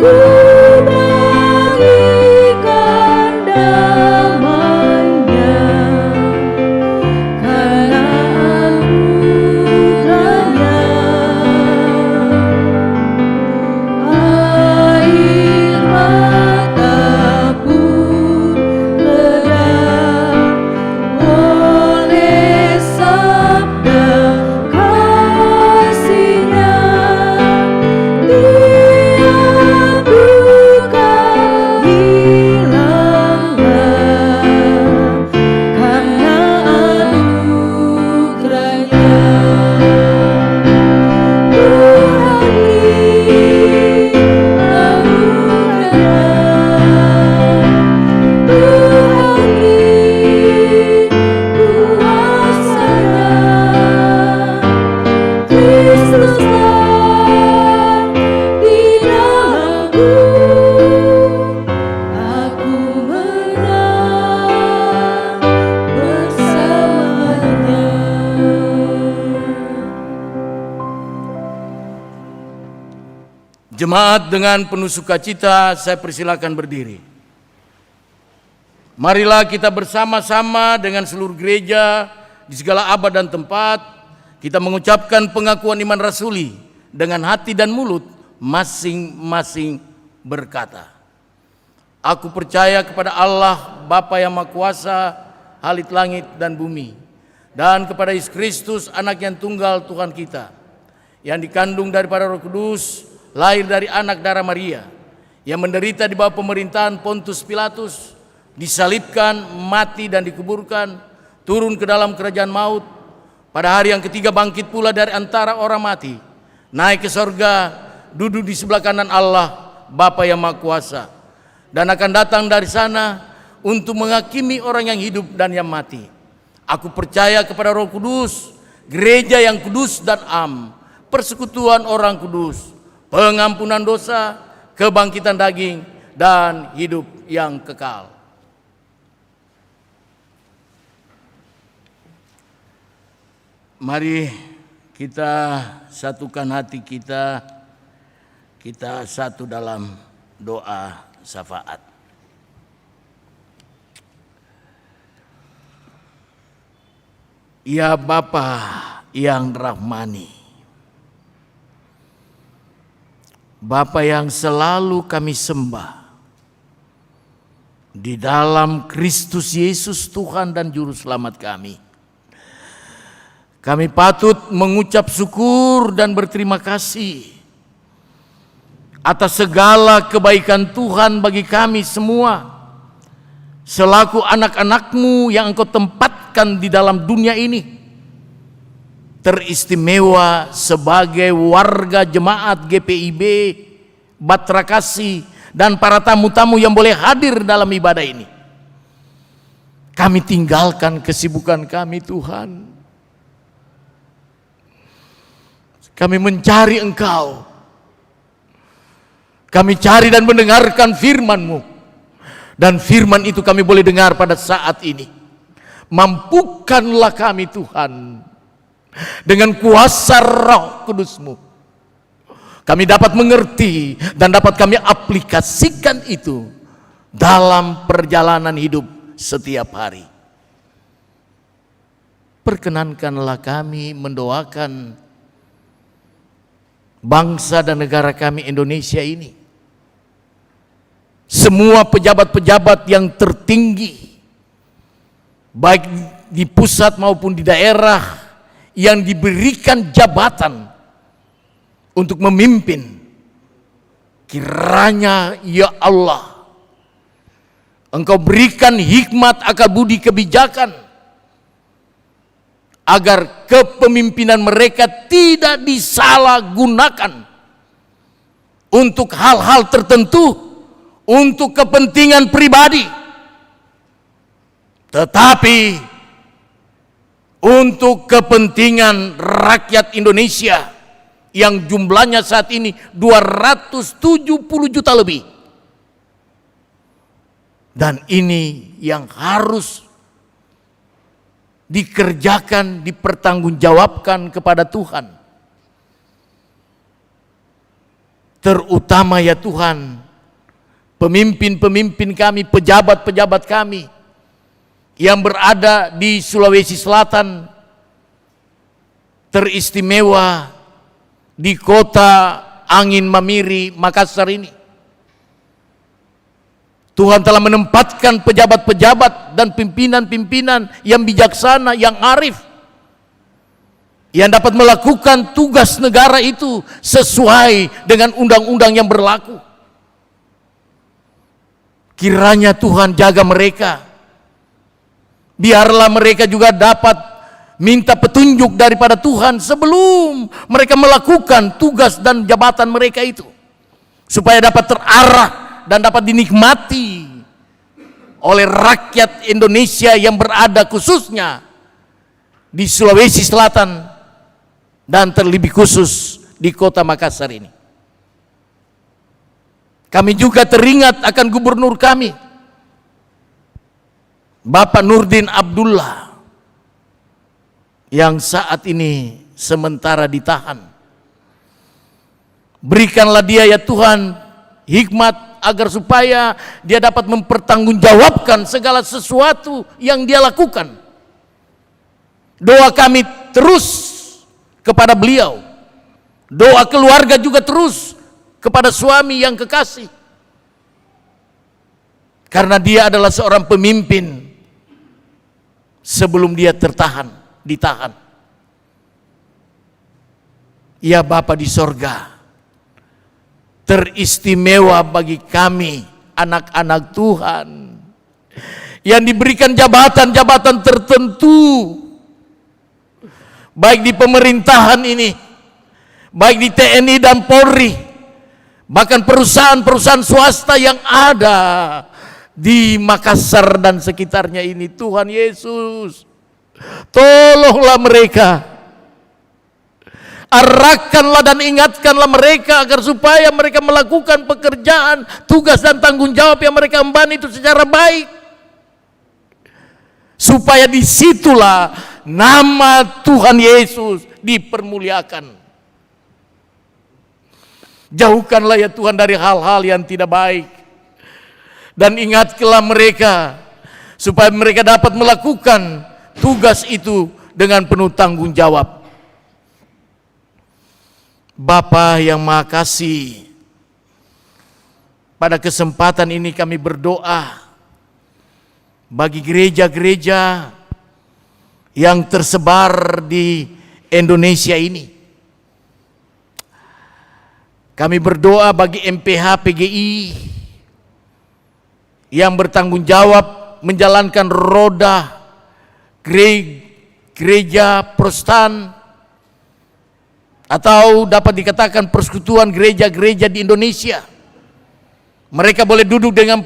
bagikan damai-Nya karena anugerah-Nya. Air mata pun reda oleh sabda kasih-Nya. Tiap duka hilanglah karena anugerah-Nya. Tuhan beri anugerah-Nya. Tuhan beri kuasa-Nya. Kristuslah di dalamku, aku menang bersamanya. Jemaat dengan penuh sukacita saya persilakan berdiri. Marilah kita bersama-sama dengan seluruh gereja di segala abad dan tempat kita mengucapkan pengakuan iman rasuli dengan hati dan mulut masing-masing berkata, aku percaya kepada Allah Bapa yang Maha Kuasa, Halik langit dan bumi, dan kepada Yesus Kristus anak yang tunggal Tuhan kita, yang dikandung daripada Roh Kudus, lahir dari anak darah Maria, yang menderita di bawah pemerintahan Pontius Pilatus, disalibkan, mati dan dikuburkan, turun ke dalam kerajaan maut, pada hari yang ketiga bangkit pula dari antara orang mati, naik ke sorga, duduk di sebelah kanan Allah Bapa yang Maha Kuasa, dan akan datang dari sana untuk menghakimi orang yang hidup dan yang mati. Aku percaya kepada Roh Kudus, gereja yang kudus dan am, persekutuan orang kudus, pengampunan dosa, kebangkitan daging, dan hidup yang kekal. Mari kita satukan hati kita, kita satu dalam doa syafaat. Ya Bapa yang rahmani, Bapa yang selalu kami sembah, di dalam Kristus Yesus Tuhan dan Juru Selamat kami patut mengucap syukur dan berterima kasih atas segala kebaikan Tuhan bagi kami semua, selaku anak-anak-Mu yang Engkau tempatkan di dalam dunia ini, teristimewa sebagai warga jemaat GPIB Batra Kasih dan para tamu-tamu yang boleh hadir dalam ibadah ini. Kami tinggalkan kesibukan kami Tuhan, kami mencari Engkau, kami cari dan mendengarkan firman-Mu, dan firman itu kami boleh dengar pada saat ini. Mampukanlah kami Tuhan, dengan kuasa Roh Kudus-Mu, kami dapat mengerti dan dapat kami aplikasikan itu dalam perjalanan hidup setiap hari. Perkenankanlah kami mendoakan bangsa dan negara kami Indonesia ini, semua pejabat-pejabat yang tertinggi, baik di pusat maupun di daerah, yang diberikan jabatan untuk memimpin, kiranya ya Allah Engkau berikan hikmat, akal budi, kebijakan, agar kepemimpinan mereka tidak disalahgunakan untuk hal-hal tertentu, untuk kepentingan pribadi, tetapi untuk kepentingan rakyat Indonesia yang jumlahnya saat ini 270 juta lebih. Dan ini yang harus dikerjakan, dipertanggungjawabkan kepada Tuhan. terutama ya Tuhan, pemimpin-pemimpin kami, pejabat-pejabat kami yang berada di Sulawesi Selatan, teristimewa di kota angin Mamiri, Makassar ini. Tuhan telah menempatkan pejabat-pejabat dan pimpinan-pimpinan yang bijaksana, yang arif, yang dapat melakukan tugas negara itu sesuai dengan undang-undang yang berlaku. Kiranya Tuhan jaga mereka. Biarlah mereka juga dapat minta petunjuk daripada Tuhan sebelum mereka melakukan tugas dan jabatan mereka itu, supaya dapat terarah dan dapat dinikmati oleh rakyat Indonesia yang berada khususnya di Sulawesi Selatan dan terlebih khusus di kota Makassar ini. Kami juga teringat akan gubernur kami, Bapak Nurdin Abdullah, yang saat ini sementara ditahan. Berikanlah dia ya Tuhan hikmat agar supaya dia dapat mempertanggungjawabkan segala sesuatu yang dia lakukan. Doa kami terus kepada beliau. Doa keluarga juga terus kepada suami yang kekasih. Karena dia adalah seorang pemimpin sebelum dia ditahan. Ya Bapa di sorga, teristimewa bagi kami anak-anak Tuhan yang diberikan jabatan-jabatan tertentu, baik di pemerintahan ini, baik di TNI dan Polri, bahkan perusahaan-perusahaan swasta yang ada di Makassar dan sekitarnya ini. Tuhan Yesus, tolonglah mereka, arahkanlah dan ingatkanlah mereka agar supaya mereka melakukan pekerjaan, tugas dan tanggung jawab yang mereka emban itu secara baik, supaya disitulah nama Tuhan Yesus dipermuliakan. Jauhkanlah ya Tuhan dari hal-hal yang tidak baik, dan ingatkanlah mereka supaya mereka dapat melakukan tugas itu dengan penuh tanggung jawab. Bapa yang Maha Kasih, pada kesempatan ini kami berdoa bagi gereja-gereja yang tersebar di Indonesia ini. Kami berdoa bagi MPH PGI yang bertanggung jawab menjalankan roda gereja Protestan, atau dapat dikatakan persekutuan gereja-gereja di Indonesia. Mereka boleh duduk dengan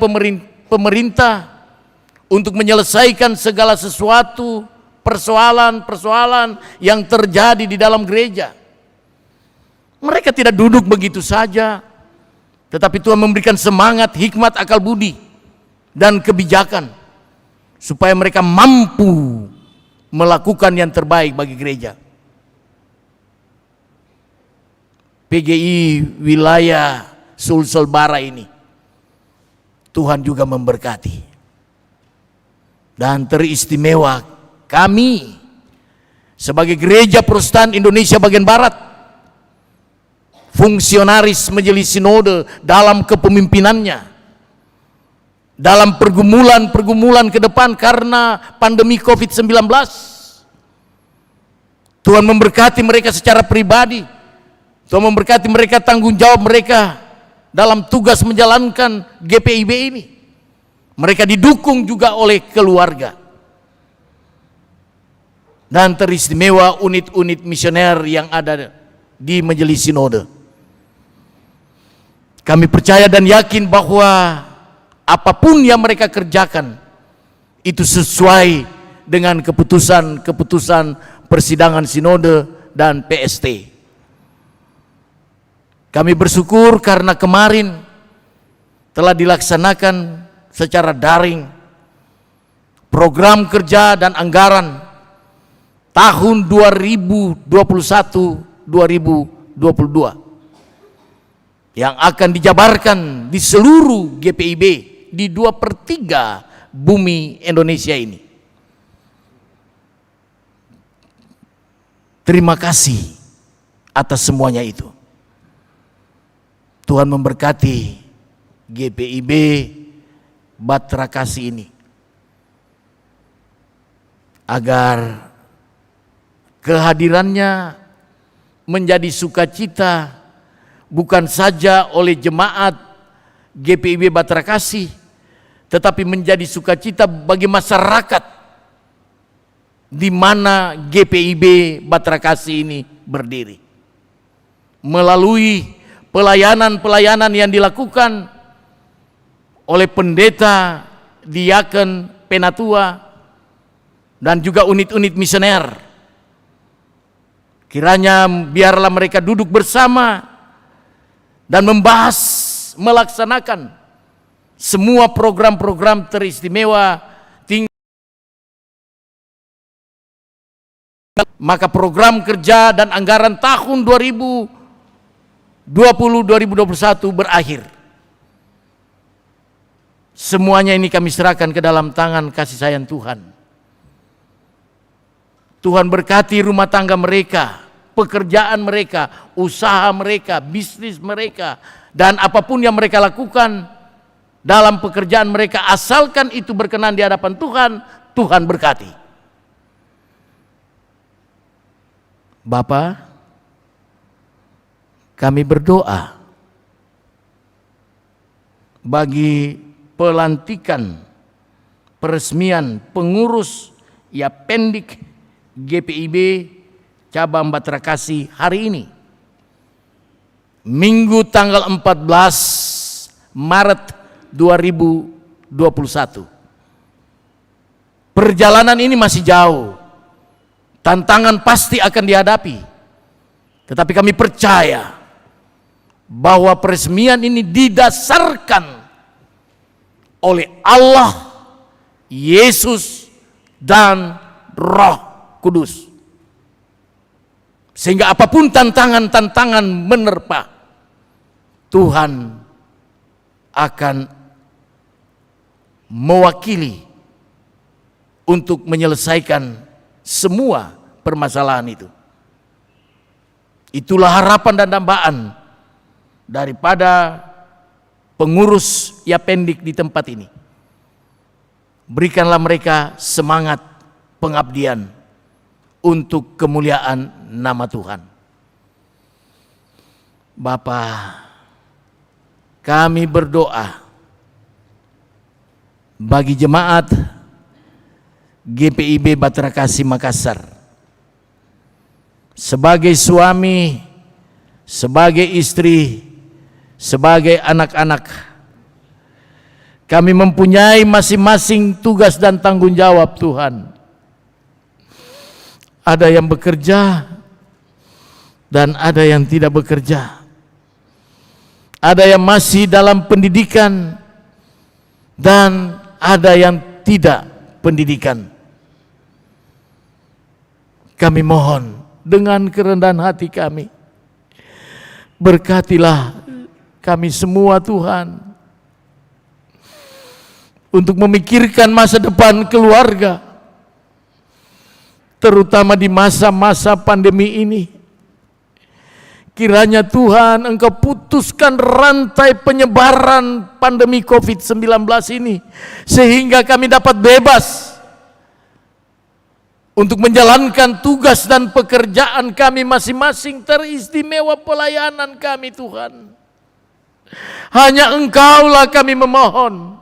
pemerintah untuk menyelesaikan segala sesuatu persoalan-persoalan yang terjadi di dalam gereja. Mereka tidak duduk begitu saja, tetapi Tuhan memberikan semangat, hikmat, akal budi, dan kebijakan supaya mereka mampu melakukan yang terbaik bagi gereja. PGI wilayah Sulsel Bara ini Tuhan juga memberkati, dan teristimewa kami sebagai gereja Protestan Indonesia bagian Barat, fungsionaris Majelis Sinode dalam kepemimpinannya, dalam pergumulan-pergumulan ke depan karena pandemi COVID-19. Tuhan memberkati mereka secara pribadi. Tuhan memberkati mereka, tanggung jawab mereka dalam tugas menjalankan GPIB ini. Mereka didukung juga oleh keluarga. Dan teristimewa unit-unit misioner yang ada di Majelis Sinode. Kami percaya dan yakin bahwa apapun yang mereka kerjakan itu sesuai dengan keputusan-keputusan persidangan Sinode dan PST. Kami bersyukur karena kemarin telah dilaksanakan secara daring program kerja dan anggaran tahun 2021-2022. yang akan dijabarkan di seluruh GPIB di 2/3 bumi Indonesia ini. Terima kasih atas semuanya itu. Tuhan memberkati GPIB Batra Kasih ini, agar kehadirannya menjadi sukacita bukan saja oleh jemaat GPIB Batra Kasih, tetapi menjadi sukacita bagi masyarakat di mana GPIB Batra Kasih ini berdiri. Melalui pelayanan-pelayanan yang dilakukan oleh pendeta, diaken, penatua, dan juga unit-unit misioner, kiranya biarlah mereka duduk bersama dan membahas, melaksanakan semua program-program teristimewa. Maka program kerja dan anggaran tahun 2020-2021 berakhir. Semuanya ini kami serahkan ke dalam tangan kasih sayang Tuhan. Tuhan berkati rumah tangga mereka, pekerjaan mereka, usaha mereka, bisnis mereka, dan apapun yang mereka lakukan dalam pekerjaan mereka, asalkan itu berkenan di hadapan Tuhan, Tuhan berkati. Bapa, kami berdoa bagi pelantikan peresmian pengurus Yapendik GPIB cabang Batra Kasih hari ini, Minggu tanggal 14 Maret 2021. Perjalanan ini masih jauh. Tantangan pasti akan dihadapi, tetapi kami percaya bahwa peresmian ini didasarkan oleh Allah, Yesus, dan Roh Kudus. Sehingga apapun tantangan-tantangan menerpa, Tuhan akan mewakili untuk menyelesaikan semua permasalahan itu. Itulah harapan dan dambaan daripada pengurus Yapendik di tempat ini. Berikanlah mereka semangat pengabdian untuk kemuliaan nama Tuhan. Bapa, kami berdoa bagi jemaat GPIB Batra Kasih Makassar, sebagai suami, sebagai istri, sebagai anak-anak, kami mempunyai masing-masing tugas dan tanggung jawab. Tuhan, ada yang bekerja dan ada yang tidak bekerja, ada yang masih dalam pendidikan dan ada yang tidak pendidikan. Kami mohon dengan kerendahan hati kami, berkatilah kami semua Tuhan, untuk memikirkan masa depan keluarga, terutama di masa-masa pandemi ini. Kiranya Tuhan Engkau putuskan rantai penyebaran pandemi COVID-19 ini, sehingga kami dapat bebas untuk menjalankan tugas dan pekerjaan kami masing-masing, teristimewa pelayanan kami Tuhan. Hanya Engkaulah kami memohon,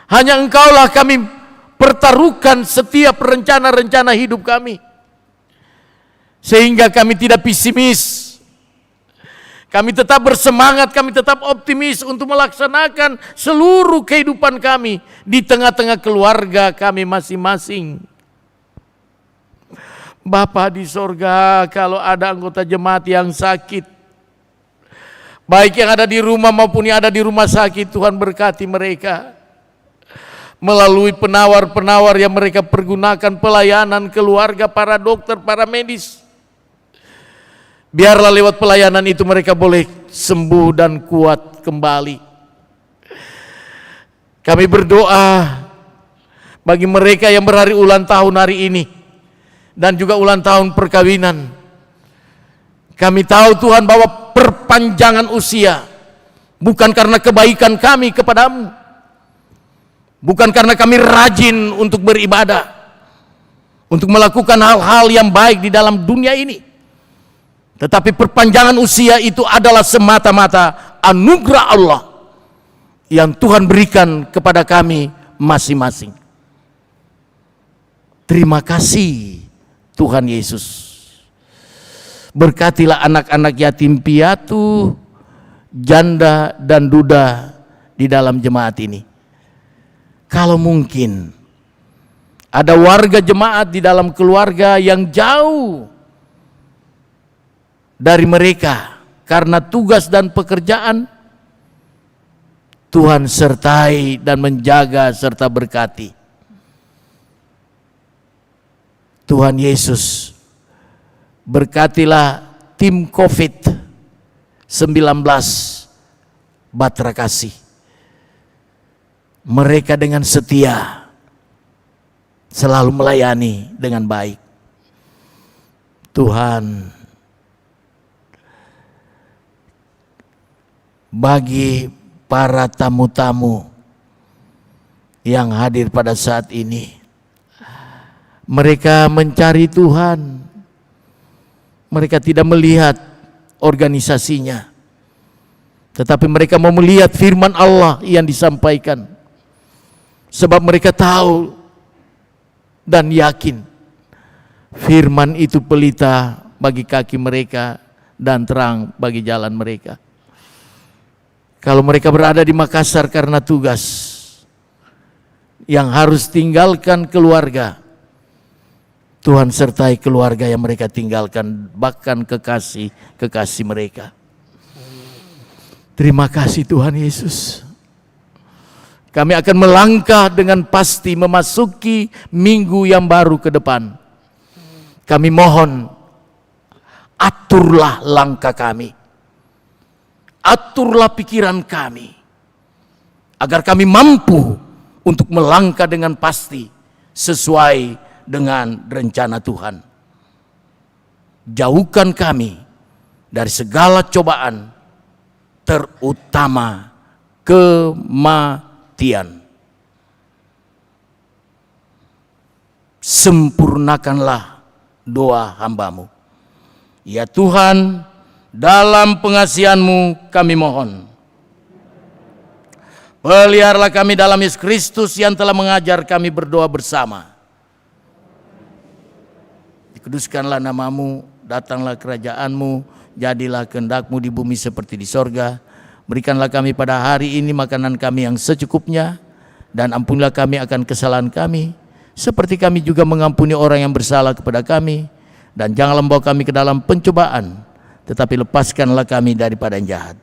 hanya Engkaulah kami pertaruhkan setiap rencana-rencana hidup kami, sehingga kami tidak pesimis, kami tetap bersemangat, kami tetap optimis untuk melaksanakan seluruh kehidupan kami di tengah-tengah keluarga kami masing-masing. Bapa di sorga, kalau ada anggota jemaat yang sakit, baik yang ada di rumah maupun yang ada di rumah sakit, Tuhan berkati mereka. Melalui penawar-penawar yang mereka pergunakan, pelayanan keluarga, para dokter, para medis, Biarlah lewat pelayanan itu mereka boleh sembuh dan kuat kembali. Kami berdoa bagi mereka yang berhari ulang tahun hari ini dan juga ulang tahun perkawinan. Kami tahu Tuhan bahwa perpanjangan usia bukan karena kebaikan kami kepadamu, bukan karena kami rajin untuk beribadah, untuk melakukan hal-hal yang baik di dalam dunia ini, tetapi perpanjangan usia itu adalah semata-mata anugerah Allah yang Tuhan berikan kepada kami masing-masing. Terima kasih Tuhan Yesus. Berkatilah anak-anak yatim piatu, janda dan duda di dalam jemaat ini. Kalau mungkin ada warga jemaat di dalam keluarga yang jauh dari mereka karena tugas dan pekerjaan, Tuhan sertai dan menjaga serta berkati. Tuhan Yesus, berkatilah tim COVID-19 Batra Kasih. Mereka dengan setia selalu melayani dengan baik. Tuhan, bagi para tamu-tamu yang hadir pada saat ini, mereka mencari Tuhan. Mereka tidak melihat organisasinya, tetapi mereka mau melihat firman Allah yang disampaikan. Sebab mereka tahu dan yakin firman itu pelita bagi kaki mereka dan terang bagi jalan mereka. Kalau mereka berada di Makassar karena tugas yang harus tinggalkan keluarga, Tuhan sertai keluarga yang mereka tinggalkan, bahkan kekasih mereka. Terima kasih Tuhan Yesus. Kami akan melangkah dengan pasti memasuki minggu yang baru ke depan. Kami mohon, aturlah langkah kami. Aturlah pikiran kami, agar kami mampu untuk melangkah dengan pasti sesuai dengan rencana Tuhan. Jauhkan kami dari segala cobaan, terutama kematian. Sempurnakanlah doa hamba-Mu. Ya Tuhan, dalam pengasihan-Mu kami mohon. Peliharalah kami dalam Yesus Kristus yang telah mengajar kami berdoa bersama. Dikuduskanlah nama-Mu, datanglah kerajaan-Mu, jadilah kehendak-Mu di bumi seperti di sorga. Berikanlah kami pada hari ini makanan kami yang secukupnya, dan ampunilah kami akan kesalahan kami, seperti kami juga mengampuni orang yang bersalah kepada kami. Dan janganlah membawa kami ke dalam pencobaan, tetapi lepaskanlah kami daripada yang jahat.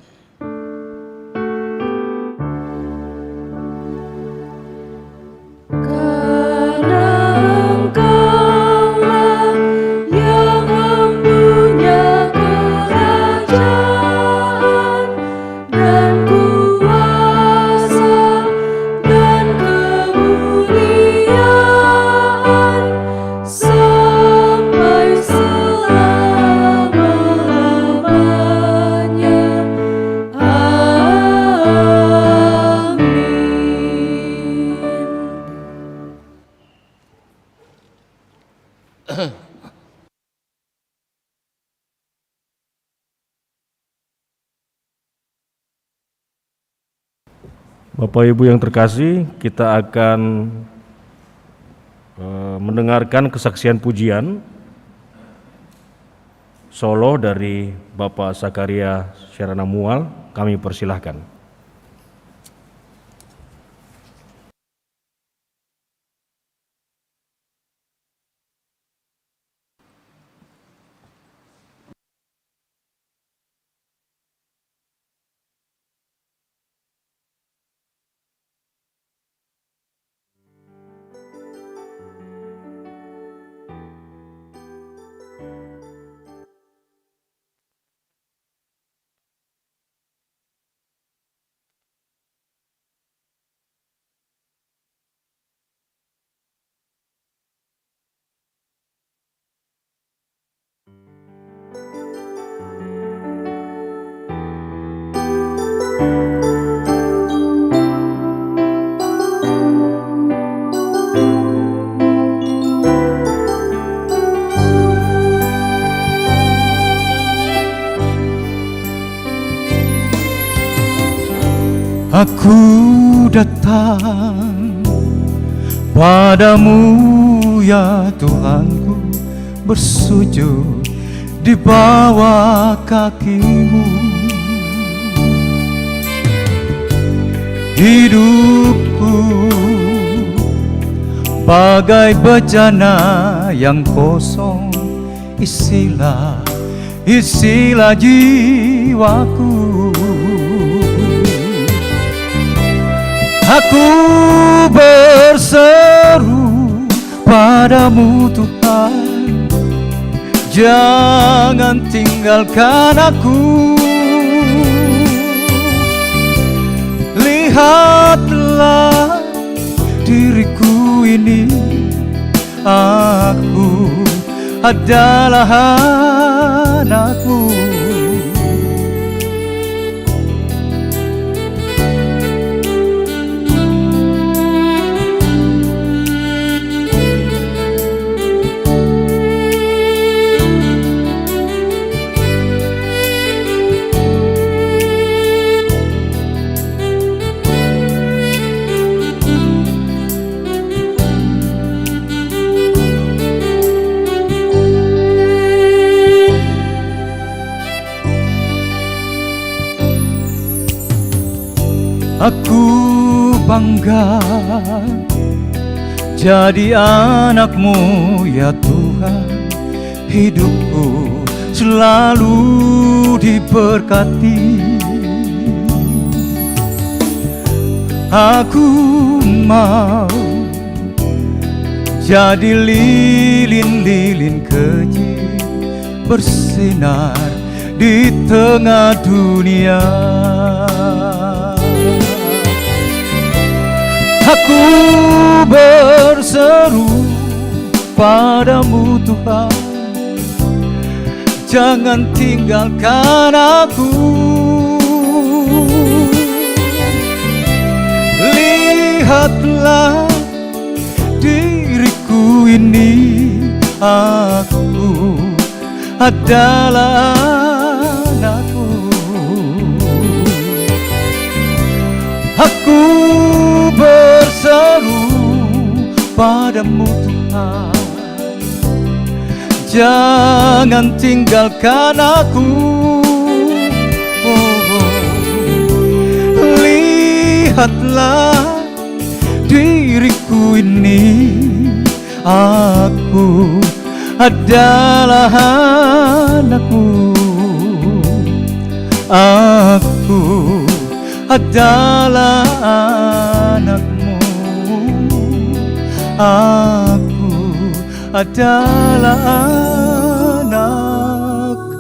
Karena Engkaulah yang mempunyai kerajaan dan kuasa dan kemuliaan sampai selama-lamanya. Amin. Bapak Ibu yang terkasih, kita akan mendengarkan kesaksian pujian solo dari Bapak Sakaria Syarana Mual. Kami persilahkan. Aku datang padamu ya Tuhanku, bersujud di bawah kakimu. Hidupku bagai bejana yang kosong, isilah jiwaku. Aku berseru padamu Tuhan, jangan tinggalkan aku. Lihatlah diriku ini, aku adalah anakmu. Aku bangga jadi anakmu ya Tuhan. Hidupku selalu diberkati. Aku mau jadi lilin-lilin kecil, bersinar di tengah dunia. Aku berseru padamu Tuhan, jangan tinggalkan aku. Lihatlah diriku ini, aku adalah anakmu. Aku berseru padamu Tuhan, jangan tinggalkan aku. Lihatlah diriku ini, aku adalah anakmu. Aku adalah anakmu. Aku adalah anakmu.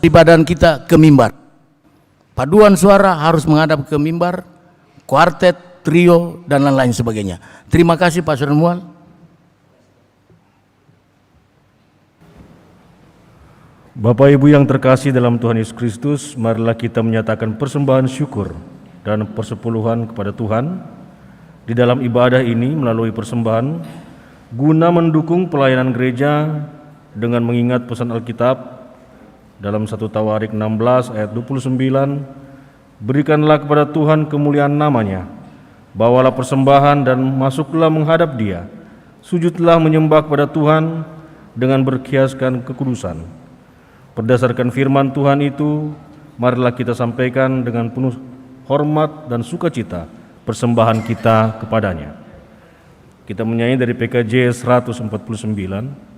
Di badan kita ke mimbar. Paduan suara harus menghadap ke mimbar, kuartet, trio, dan lain-lain sebagainya. Terima kasih Pak Saudara Mual. Bapak Ibu yang terkasih dalam Tuhan Yesus Kristus, marilah kita menyatakan persembahan syukur dan persepuluhan kepada Tuhan di dalam ibadah ini melalui persembahan guna mendukung pelayanan gereja dengan mengingat pesan Alkitab dalam 1 Tawarik 16 ayat 29, berikanlah kepada Tuhan kemuliaan namanya, bawalah persembahan dan masuklah menghadap Dia, sujudlah menyembah kepada Tuhan dengan berkiaskan kekudusan. Berdasarkan firman Tuhan itu, marilah kita sampaikan dengan penuh hormat dan sukacita persembahan kita kepadanya. Kita menyanyi dari PKJ 149.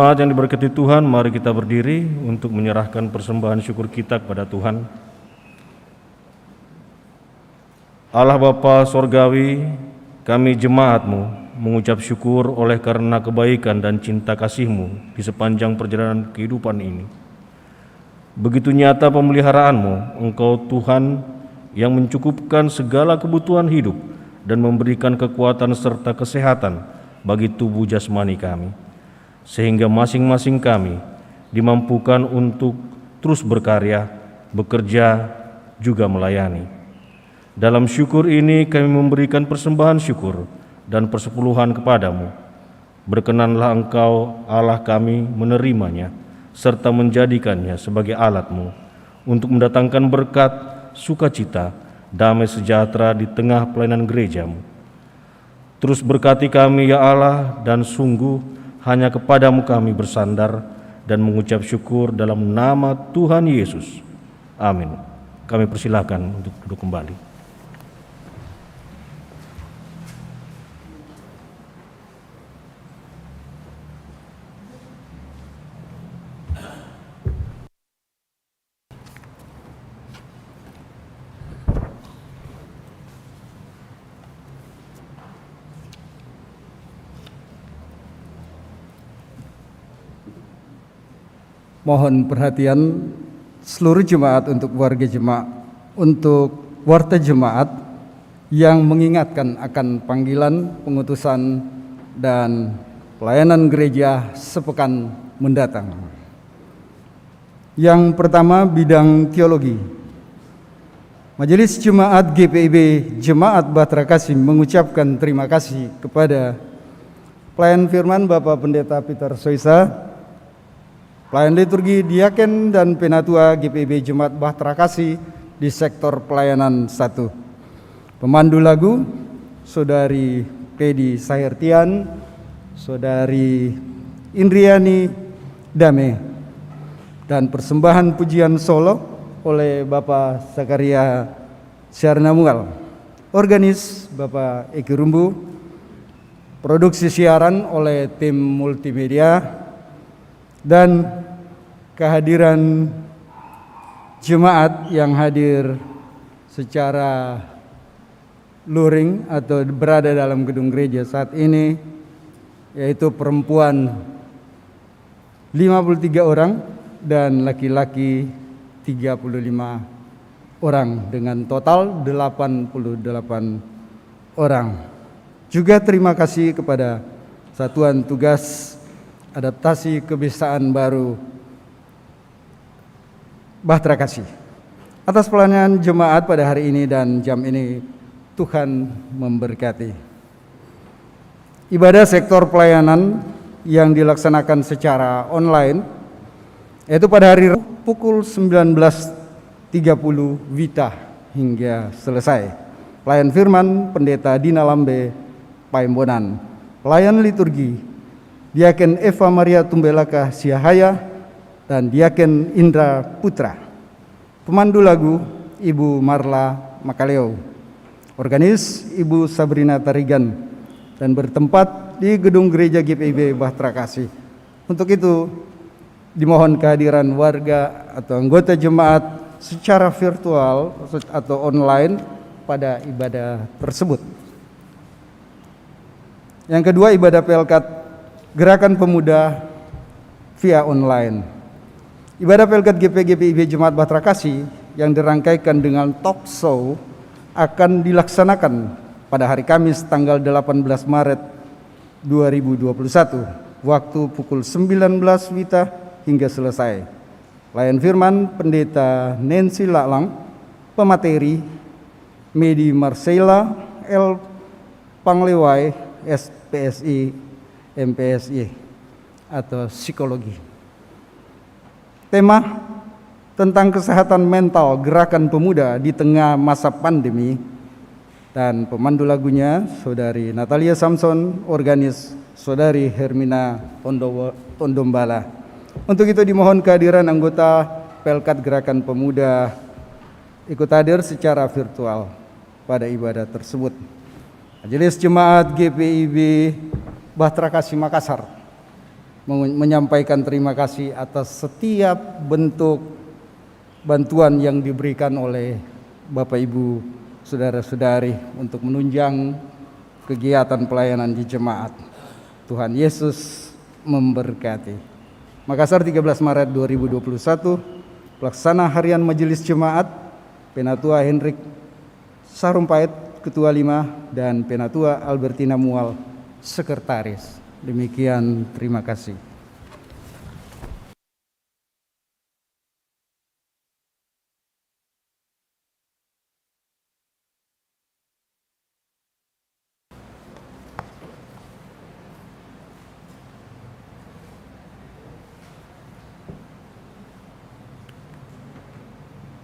Jemaat yang diberkati Tuhan, mari kita berdiri untuk menyerahkan persembahan syukur kita kepada Tuhan. Allah Bapa Sorgawi, kami jemaat-Mu mengucap syukur oleh karena kebaikan dan cinta kasih-Mu di sepanjang perjalanan kehidupan ini. Begitu nyata pemeliharaanmu, Engkau Tuhan yang mencukupkan segala kebutuhan hidup dan memberikan kekuatan serta kesehatan bagi tubuh jasmani kami, sehingga masing-masing kami dimampukan untuk terus berkarya, bekerja, juga melayani. Dalam syukur ini kami memberikan persembahan syukur dan persepuluhan kepadamu. Berkenanlah Engkau Allah kami menerimanya, serta menjadikannya sebagai alat-Mu untuk mendatangkan berkat, sukacita, damai sejahtera di tengah pelayanan gereja-Mu. Terus berkati kami ya Allah, dan sungguh hanya kepadamu kami bersandar dan mengucap syukur dalam nama Tuhan Yesus. Amin. Kami persilakan untuk duduk kembali. Mohon perhatian seluruh jemaat untuk warga jemaat, untuk warta jemaat yang mengingatkan akan panggilan, pengutusan, dan pelayanan gereja sepekan mendatang. Yang pertama, bidang teologi. Majelis Jemaat GPIB Jemaat Bahtera Kasih mengucapkan terima kasih kepada pelayan firman Bapak Pendeta Peter Soisa, pelayan liturgi, diaken, dan penatua GPIB Jemaat Bahtera Kasih di sektor pelayanan 1. Pemandu lagu, Saudari Pedi Sahertian, Saudari Indriani Dame, dan persembahan pujian solo oleh Bapak Zakaria Syarnamual, organis Bapak Eki Rumbu, produksi siaran oleh tim multimedia, dan kehadiran jemaat yang hadir secara luring atau berada dalam gedung gereja saat ini, yaitu perempuan 53 orang dan laki-laki 35 orang dengan total 88 orang. Juga terima kasih kepada Satuan Tugas Adaptasi Kebiasaan Baru Bahtera Kasih atas pelayanan jemaat pada hari ini dan jam ini. Tuhan memberkati. Ibadah sektor pelayanan yang dilaksanakan secara online, yaitu pada hari pukul 19.30 WITA hingga selesai. Pelayan firman Pendeta Dina Lambe Paimbonan, pelayan liturgi Diaken Eva Maria Tumbelaka Siahaya dan Diaken Indra Putra. Pemandu lagu Ibu Marla Makaleo, organis Ibu Sabrina Tarigan, dan bertempat di gedung gereja GPIB Bahtera Kasih. Untuk itu dimohon kehadiran warga atau anggota jemaat secara virtual atau online pada ibadah tersebut. Yang kedua, ibadah Pelkat Gerakan Pemuda via online. Ibadah Pelkat GPIB Jemaat Bahtera Kasih yang dirangkaikan dengan talk show akan dilaksanakan pada hari Kamis tanggal 18 Maret 2021, waktu pukul 19 WITA hingga selesai. Pelayan firman Pendeta Nancy Laklang, pemateri Medi Marcella L. Panglewai SPSI MPSI atau psikologi. Tema tentang kesehatan mental gerakan pemuda di tengah masa pandemi, dan pemandu lagunya Saudari Natalia Samson, organis Saudari Hermina Tondombala. Untuk itu dimohon kehadiran anggota Pelkat Gerakan Pemuda ikut hadir secara virtual pada ibadah tersebut. Majelis Jemaat GPIB Bahtera Kasih Makassar menyampaikan terima kasih atas setiap bentuk bantuan yang diberikan oleh Bapak Ibu, saudara-saudari untuk menunjang kegiatan pelayanan di jemaat. Tuhan Yesus memberkati. Makassar, 13 Maret 2021, Pelaksana Harian Majelis Jemaat, Penatua Hendrik Sarumpait, Ketua 5, dan Penatua Albertina Mual, Sekretaris. Demikian, terima kasih.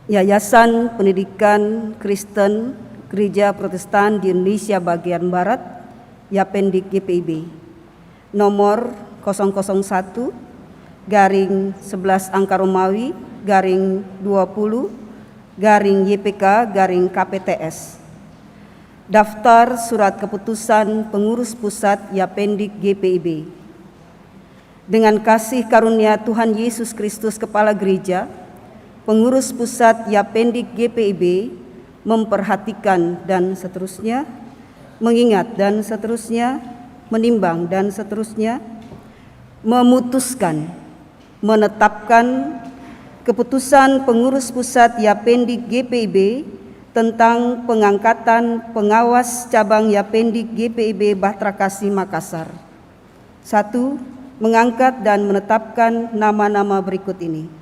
Yayasan Pendidikan Kristen Gereja Protestan di Indonesia bagian Barat, Yapendik GPIB, nomor 001 garing 11 angka Romawi garing 20 garing YPK garing KPTS. Daftar Surat Keputusan Pengurus Pusat Yapendik GPIB. Dengan kasih karunia Tuhan Yesus Kristus Kepala Gereja, Pengurus Pusat Yapendik GPIB memperhatikan dan seterusnya, mengingat dan seterusnya, menimbang dan seterusnya, memutuskan, menetapkan keputusan Pengurus Pusat Yapendik GPIB tentang pengangkatan pengawas cabang Yapendik GPIB Bahtera Kasih Makassar. 1. Mengangkat dan menetapkan nama-nama berikut ini.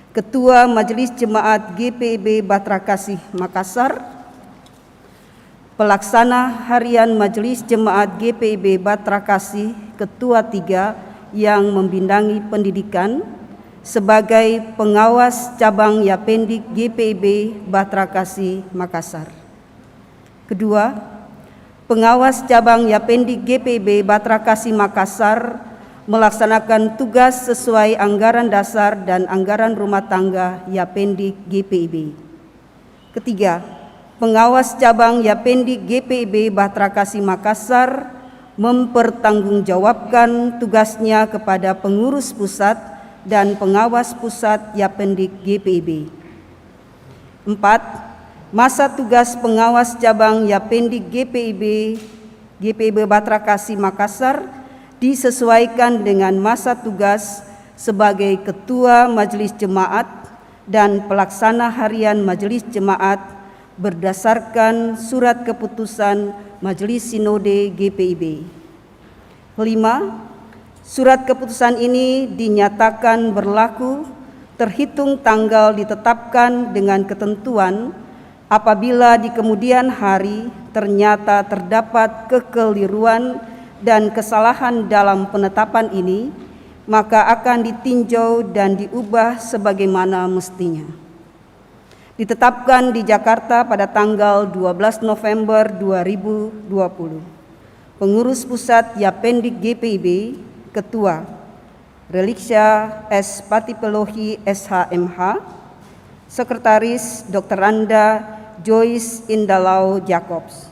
Ketua Majelis Jemaat GPIB Bahtera Kasih Makassar, Pelaksana Harian Majelis Jemaat GPIB Bahtera Kasih Ketua 3 yang membindangi pendidikan sebagai pengawas cabang Yapendik GPIB Bahtera Kasih Makassar. Kedua, pengawas cabang Yapendik GPIB Bahtera Kasih Makassar melaksanakan tugas sesuai anggaran dasar dan anggaran rumah tangga Yapendik GPIB. Ketiga, pengawas cabang Yapendik GPIB Bahtera Kasih Makassar mempertanggungjawabkan tugasnya kepada pengurus pusat dan pengawas pusat Yapendik GPIB. 4. Masa tugas pengawas cabang Yapendik GPIB Bahtera Kasih Makassar disesuaikan dengan masa tugas sebagai Ketua Majelis Jemaat dan Pelaksana Harian Majelis Jemaat berdasarkan Surat Keputusan Majelis Sinode GPIB. 5. Surat keputusan ini dinyatakan berlaku terhitung tanggal ditetapkan dengan ketentuan apabila di kemudian hari ternyata terdapat kekeliruan dan kesalahan dalam penetapan ini, maka akan ditinjau dan diubah sebagaimana mestinya. Ditetapkan di Jakarta pada tanggal 12 November 2020. Pengurus Pusat Yapendik GPIB, Ketua Reliksya S. Patipelohi SHMH, Sekretaris Dr. Anda Joyce Indalau Jacobs.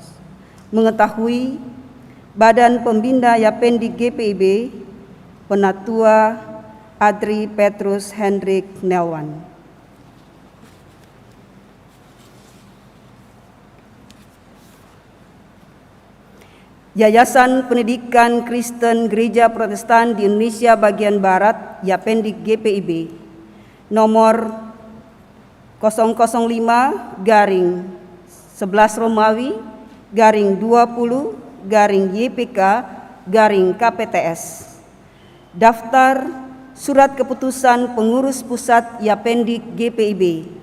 Mengetahui Badan Pembina Yapendik GPIB, Penatua Adri Petrus Hendrik Nelwan. Yayasan Pendidikan Kristen Gereja Protestan di Indonesia bagian Barat, Yapendik GPIB, nomor 005 garing 11 Romawi garing 20 garing YPK garing KPTS. Daftar Surat Keputusan Pengurus Pusat Yapendik GPIB.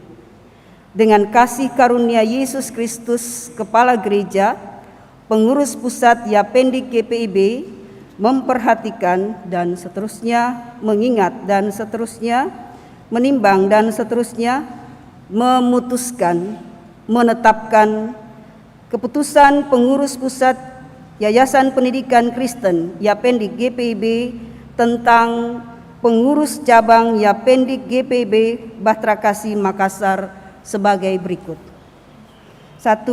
Dengan kasih karunia Yesus Kristus Kepala Gereja, Pengurus Pusat Yapendik GPIB memperhatikan dan seterusnya, mengingat dan seterusnya, menimbang dan seterusnya, memutuskan, menetapkan keputusan Pengurus Pusat Yayasan Pendidikan Kristen Yapendik GPIB tentang pengurus cabang Yapendik GPIB Bahtera Kasih Makassar sebagai berikut. 1.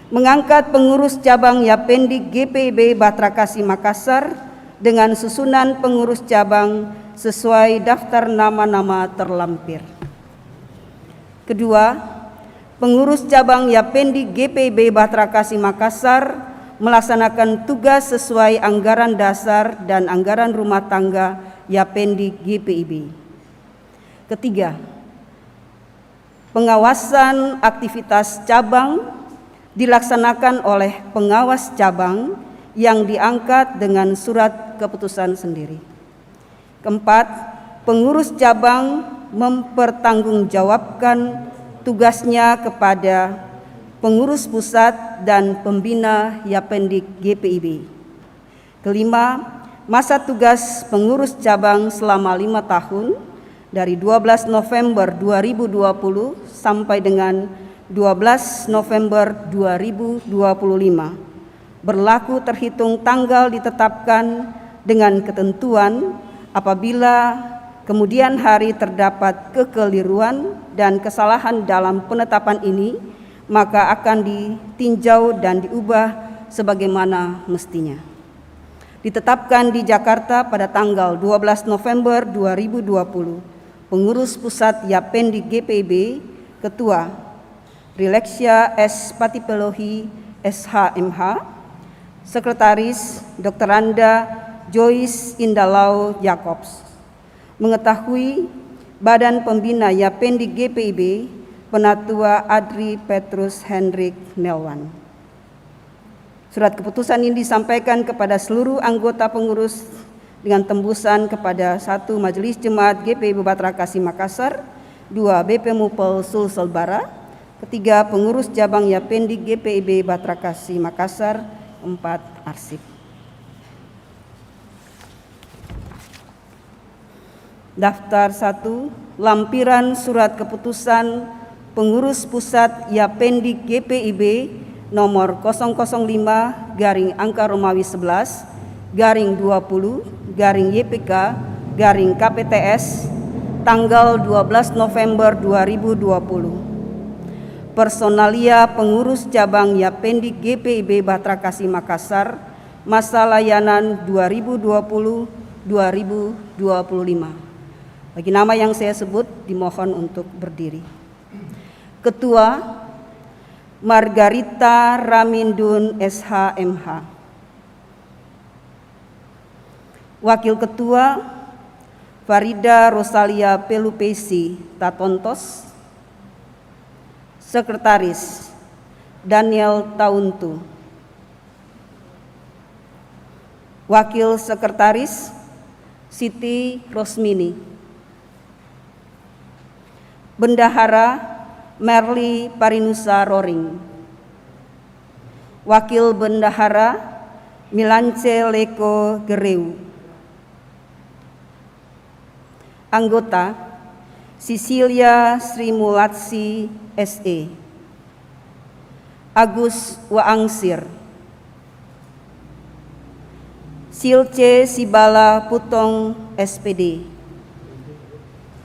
Mengangkat pengurus cabang Yapendik GPIB Bahtera Kasih Makassar dengan susunan pengurus cabang sesuai daftar nama-nama terlampir. Kedua, pengurus cabang Yapendi GPIB Bahtera Kasih Makassar melaksanakan tugas sesuai anggaran dasar dan anggaran rumah tangga Yapendi GPIB. Ketiga, pengawasan aktivitas cabang dilaksanakan oleh pengawas cabang yang diangkat dengan surat keputusan sendiri. Keempat, pengurus cabang mempertanggungjawabkan tugasnya kepada pengurus pusat dan pembina Yapendi GPIB. Kelima, masa tugas pengurus cabang selama 5 tahun dari 12 November 2020 sampai dengan 12 November 2025 berlaku terhitung tanggal ditetapkan dengan ketentuan apabila kemudian hari terdapat kekeliruan dan kesalahan dalam penetapan ini, maka akan ditinjau dan diubah sebagaimana mestinya. Ditetapkan di Jakarta pada tanggal 12 November 2020, pengurus pusat Yapendi GPIB, Ketua Rilexia S. Patipelohi SHMH, Sekretaris Dr. Anda Joyce Indalau Jacobs, mengetahui Badan Pembina Yapendi GPIB Penatua Adri Petrus Hendrik Nelwan. Surat keputusan ini disampaikan kepada seluruh anggota pengurus dengan tembusan kepada 1. Majelis Jemaat GPIB Bahtera Kasih Makassar, 2. BP Mupel Sulsel Bara, 3. Pengurus Cabang Yapendi GPIB Bahtera Kasih Makassar, 4. Arsip. Daftar 1. Lampiran surat keputusan pengurus pusat Yapendi GPIB nomor 005-11-20-YPK-KPTS tanggal 12 November 2020. Personalia pengurus cabang Yapendi GPIB Bahtera Kasih Makassar masa layanan 2020-2025. Bagi nama yang saya sebut dimohon untuk berdiri. Ketua Margarita Ramindun SHMH. Wakil Ketua Farida Rosalia Pelupesi Tatontos. Sekretaris Daniel Tauntu. Wakil Sekretaris Siti Rosmini. Bendahara Merli Parinusa Roring. Wakil Bendahara Milance Leko Gereu. Anggota Sisilia Sri Mulatsi SE. Agus Waangsir. Silce Sibala Putong SPD.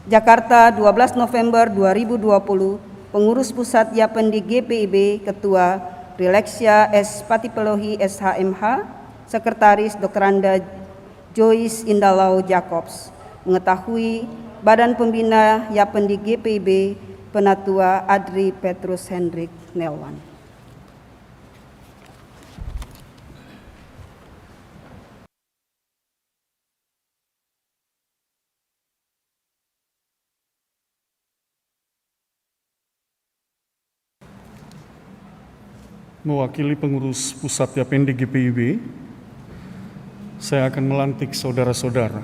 Jakarta 12 November 2020. Pengurus Pusat Yapendi GPIB, Ketua Rilexia S. Patipelohi SHMH, Sekretaris Dr. Anda Joyce Indalau Jacobs, mengetahui Badan Pembina Yapendi GPIB Penatua Adri Petrus Hendrik Nelwan. Mewakili pengurus pusat Yapendi GPIB, saya akan melantik saudara-saudara.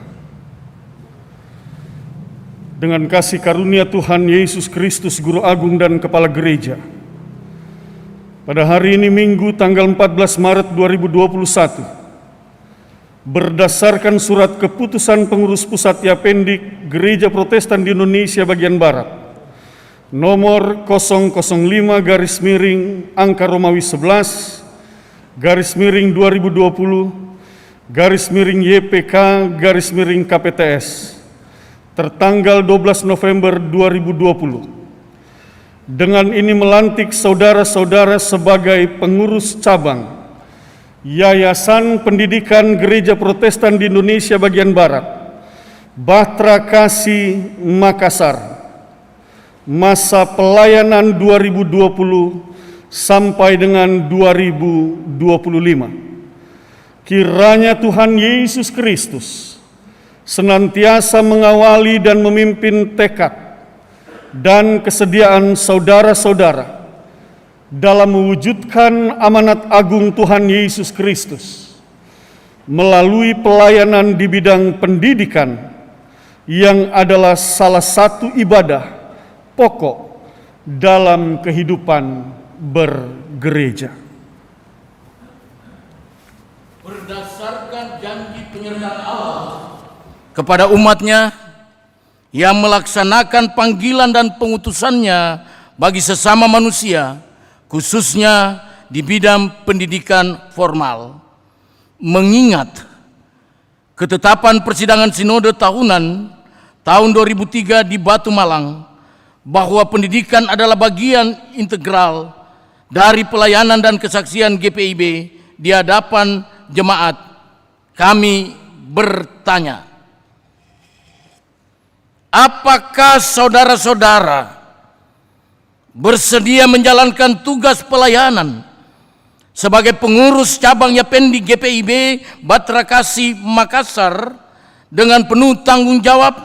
Dengan kasih karunia Tuhan Yesus Kristus, Guru Agung dan Kepala Gereja, pada hari ini Minggu tanggal 14 Maret 2021, berdasarkan surat keputusan pengurus pusat Yapendi Gereja Protestan di Indonesia bagian Barat, nomor 005-2020-YPK-KPTS tertanggal 12 November 2020. Dengan ini melantik saudara-saudara sebagai pengurus cabang Yayasan Pendidikan Gereja Protestan di Indonesia bagian Barat, Bahtera Kasih Makassar. Masa pelayanan 2020 sampai dengan 2025. Kiranya Tuhan Yesus Kristus senantiasa mengawali dan memimpin tekad dan kesediaan saudara-saudara dalam mewujudkan amanat agung Tuhan Yesus Kristus melalui pelayanan di bidang pendidikan yang adalah salah satu ibadah pokok dalam kehidupan bergereja. Berdasarkan janji penyertaan Allah kepada umatnya yang melaksanakan panggilan dan pengutusannya bagi sesama manusia, khususnya di bidang pendidikan formal. Mengingat ketetapan persidangan sinode tahunan tahun 2003 di Batu Malang, bahwa pendidikan adalah bagian integral dari pelayanan dan kesaksian GPIB di hadapan jemaat, kami bertanya, apakah saudara-saudara bersedia menjalankan tugas pelayanan sebagai pengurus cabang Yapendi GPIB Bahtera Kasih Makassar dengan penuh tanggung jawab?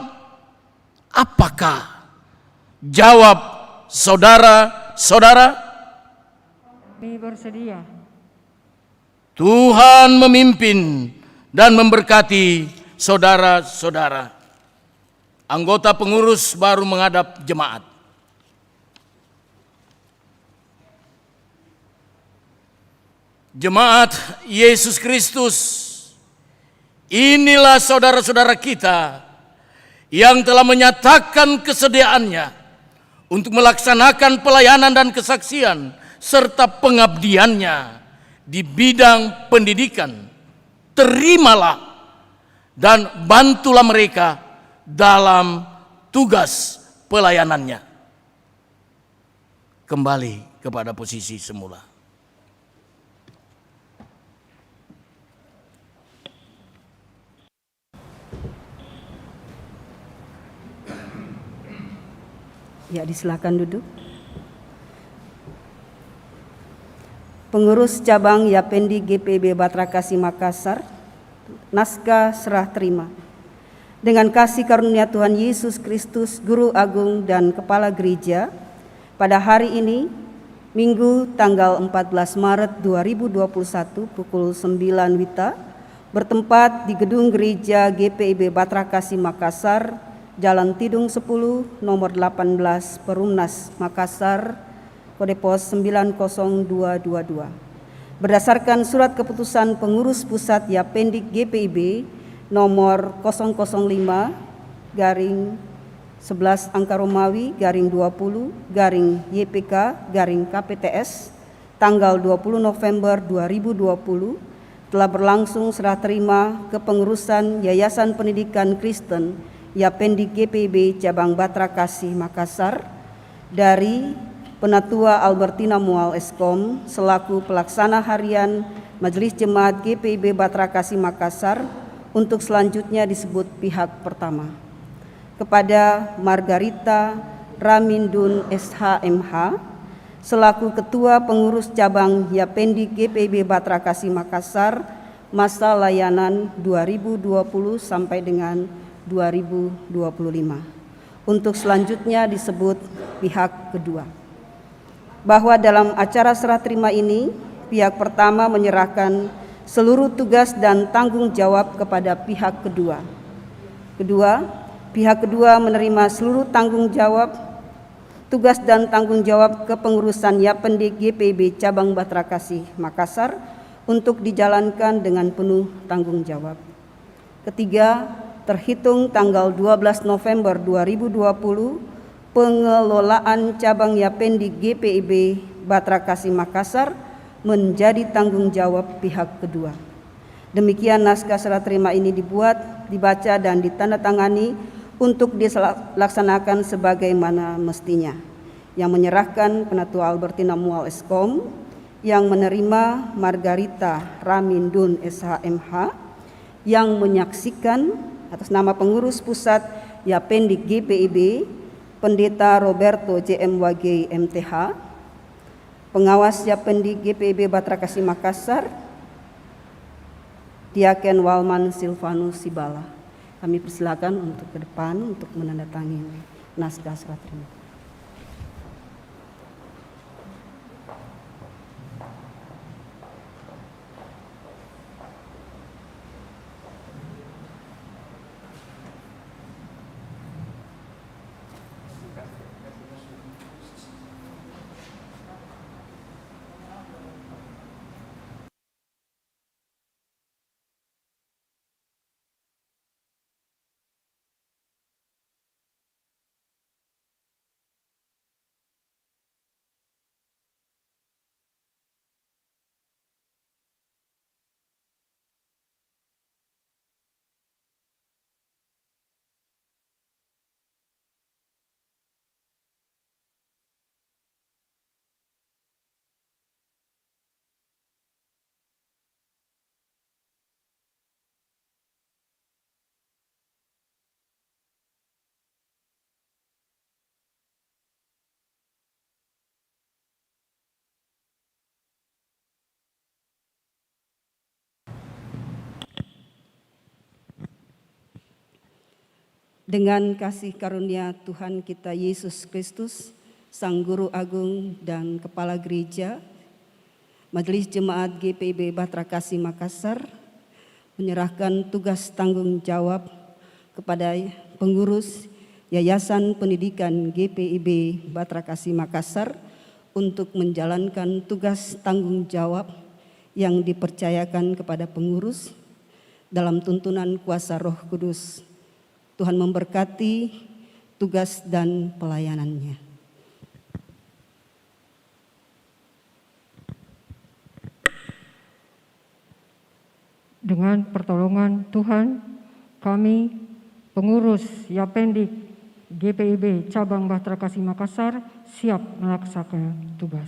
Apakah jawab saudara-saudara? Kami bersedia. Tuhan memimpin dan memberkati saudara-saudara. Anggota pengurus baru menghadap jemaat. Jemaat Yesus Kristus, inilah saudara-saudara kita yang telah menyatakan kesediaannya untuk melaksanakan pelayanan dan kesaksian serta pengabdiannya di bidang pendidikan. Terimalah dan bantulah mereka dalam tugas pelayanannya. Kembali kepada posisi semula. Ya, disilakan duduk. Pengurus cabang Yapendi GPIB Bahtera Kasih Makassar, naskah serah terima. Dengan kasih karunia Tuhan Yesus Kristus, Guru Agung dan Kepala Gereja, pada hari ini, Minggu tanggal 14 Maret 2021 pukul 9 WITA, bertempat di Gedung Gereja GPIB Bahtera Kasih Makassar, Jalan Tidung 10, nomor 18, Perumnas, Makassar, kode pos 90222. Berdasarkan surat keputusan pengurus pusat Yapendi GPIB nomor 005 garing 11 angka Romawi garing 20 garing YPK garing KPTS tanggal 20 November 2020 telah berlangsung serah terima kepengurusan Yayasan Pendidikan Kristen Yapendi GPIB Cabang Bahtera Kasih Makassar dari Penatua Albertina Mual Eskom selaku pelaksana harian Majelis Jemaat GPIB Bahtera Kasih Makassar untuk selanjutnya disebut pihak pertama. Kepada Margarita Ramindun SHMH selaku Ketua Pengurus Cabang Yapendi GPIB Bahtera Kasih Makassar masa layanan 2020 sampai dengan 2025. Untuk selanjutnya disebut pihak kedua. Bahwa dalam acara serah terima ini, pihak pertama menyerahkan seluruh tugas dan tanggung jawab kepada pihak kedua. Pihak kedua menerima seluruh tanggung jawab, tugas dan tanggung jawab kepengurusan Yapendi GPIB Cabang Bahtera Kasih Makassar untuk dijalankan dengan penuh tanggung jawab. Ketiga, terhitung tanggal 12 November 2020, pengelolaan cabang Yapendi GPIB Bahtera Kasih Makassar menjadi tanggung jawab pihak kedua. Demikian naskah serah terima ini dibuat, dibaca dan ditandatangani untuk dilaksanakan sebagaimana mestinya. Yang menyerahkan Penatua Albertina Mual Eskom, yang menerima Margarita Ramindun SHMH, yang menyaksikan atas nama pengurus pusat Yapendik GPIB Pendeta Roberto JMWG MTH, pengawas Yapendik GPIB Batrakasi Makassar Diaken Walman Silvanus Sibala. Kami persilakan untuk ke depan untuk menandatangani naskah serah terima. Dengan kasih karunia Tuhan kita Yesus Kristus, Sang Guru Agung dan Kepala Gereja, Majelis Jemaat GPIB Batrakasi Makassar menyerahkan tugas tanggung jawab kepada pengurus Yayasan Pendidikan GPIB Batrakasi Makassar untuk menjalankan tugas tanggung jawab yang dipercayakan kepada pengurus dalam tuntunan kuasa Roh Kudus. Tuhan memberkati tugas dan pelayanannya. Dengan pertolongan Tuhan, kami pengurus Yapendik GPIB Cabang Batrakasi Makassar siap melaksanakan tugas.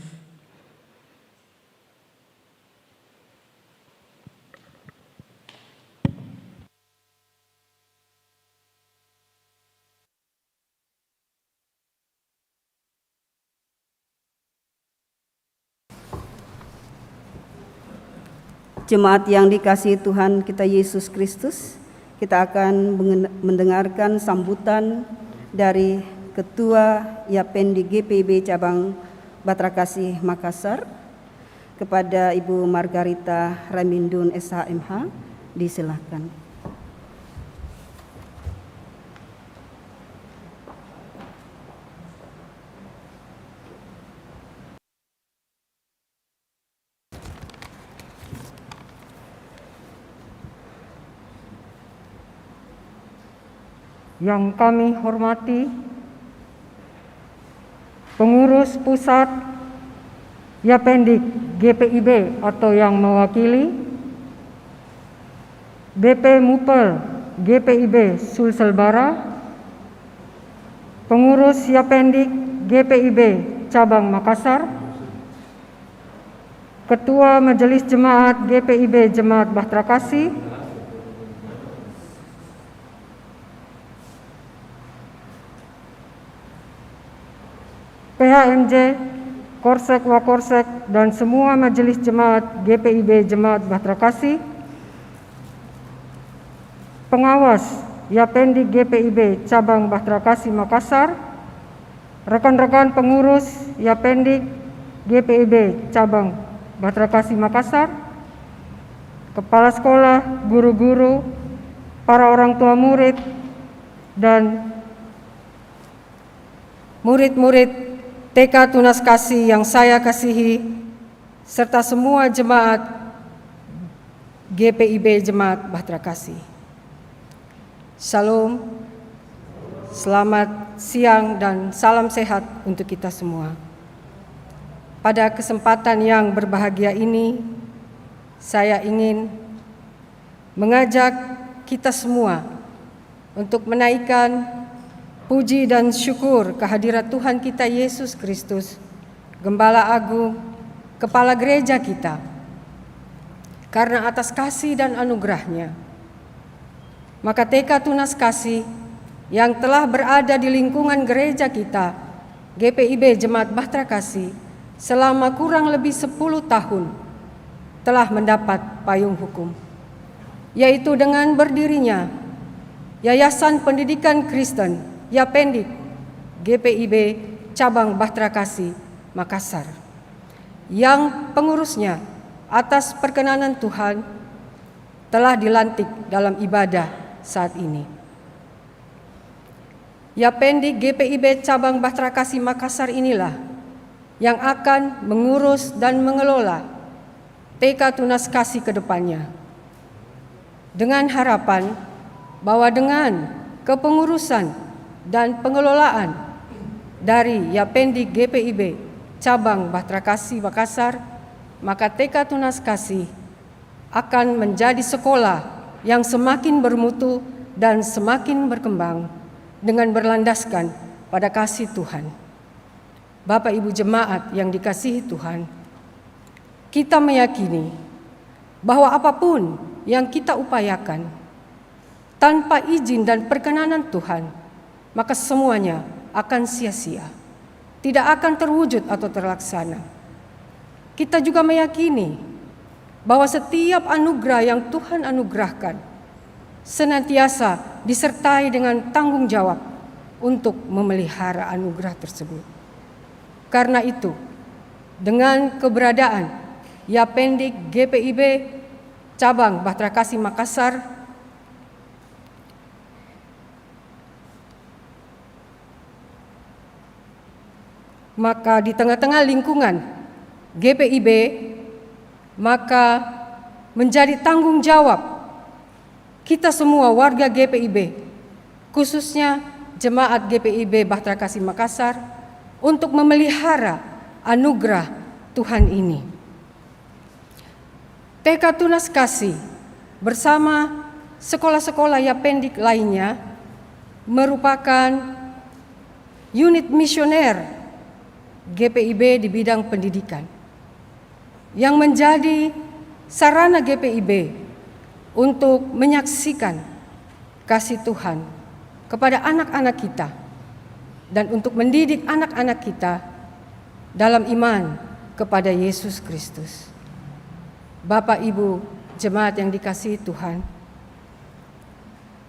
Jemaat yang dikasihi Tuhan kita Yesus Kristus, kita akan mendengarkan sambutan dari Ketua Yapendik GPIB Cabang Batrakasi Makassar kepada Ibu Margarita Ramindun SHMH. Disilahkan. Yang kami hormati pengurus pusat Yapendik GPIB atau yang mewakili BP Mupel GPIB Sulsel Bara, pengurus Yapendik GPIB Cabang Makassar, Ketua Majelis Jemaat GPIB Jemaat Batrakasi, PHMJ, Korsek Wakorsek, dan semua majelis jemaat GPIB Jemaat Batrakasi, pengawas Yapendik GPIB Cabang Batrakasi Makassar, rekan-rekan pengurus Yapendik GPIB Cabang Batrakasi Makassar, kepala sekolah, guru-guru, para orang tua murid, dan murid-murid TK Tunas Kasih yang saya kasihi, serta semua jemaat GPIB Jemaat Batrakasi. Shalom, selamat siang dan salam sehat untuk kita semua. Pada kesempatan yang berbahagia ini, saya ingin mengajak kita semua untuk menaikkan puji dan syukur kehadirat Tuhan kita Yesus Kristus, Gembala Agung Kepala Gereja kita, karena atas kasih dan anugerahnya, maka TK Tunas Kasih yang telah berada di lingkungan gereja kita, GPIB Jemaat Bahtera Kasih, selama kurang lebih 10 tahun telah mendapat payung hukum, yaitu dengan berdirinya Yayasan Pendidikan Kristen Yapendik GPIB Cabang Bahtera Kasih Makassar, yang pengurusnya atas perkenanan Tuhan telah dilantik dalam ibadah saat ini. Yapendik GPIB Cabang Bahtera Kasih Makassar inilah yang akan mengurus dan mengelola TK Tunas Kasih ke depannya, dengan harapan bahwa dengan kepengurusan dan pengelolaan dari Yapendik GPIB Cabang Bahtera Kasih Makassar, maka TK Tunas Kasih akan menjadi sekolah yang semakin bermutu dan semakin berkembang dengan berlandaskan pada kasih Tuhan. Bapak Ibu jemaat yang dikasihi Tuhan, kita meyakini bahwa apapun yang kita upayakan tanpa izin dan perkenanan Tuhan, maka semuanya akan sia-sia, tidak akan terwujud atau terlaksana. Kita juga meyakini bahwa setiap anugerah yang Tuhan anugerahkan senantiasa disertai dengan tanggung jawab untuk memelihara anugerah tersebut. Karena itu, dengan keberadaan Yapendik GPIB Cabang Bahtera Kasih Makassar, maka di tengah-tengah lingkungan GPIB, maka menjadi tanggung jawab kita semua warga GPIB, khususnya jemaat GPIB Bahtera Kasih Makassar, untuk memelihara anugerah Tuhan ini. TK Tunas Kasih bersama sekolah-sekolah Yapendik lainnya merupakan unit misioner GPIB di bidang pendidikan yang menjadi sarana GPIB untuk menyaksikan kasih Tuhan kepada anak-anak kita dan untuk mendidik anak-anak kita dalam iman kepada Yesus Kristus. Bapak Ibu jemaat yang dikasihi Tuhan,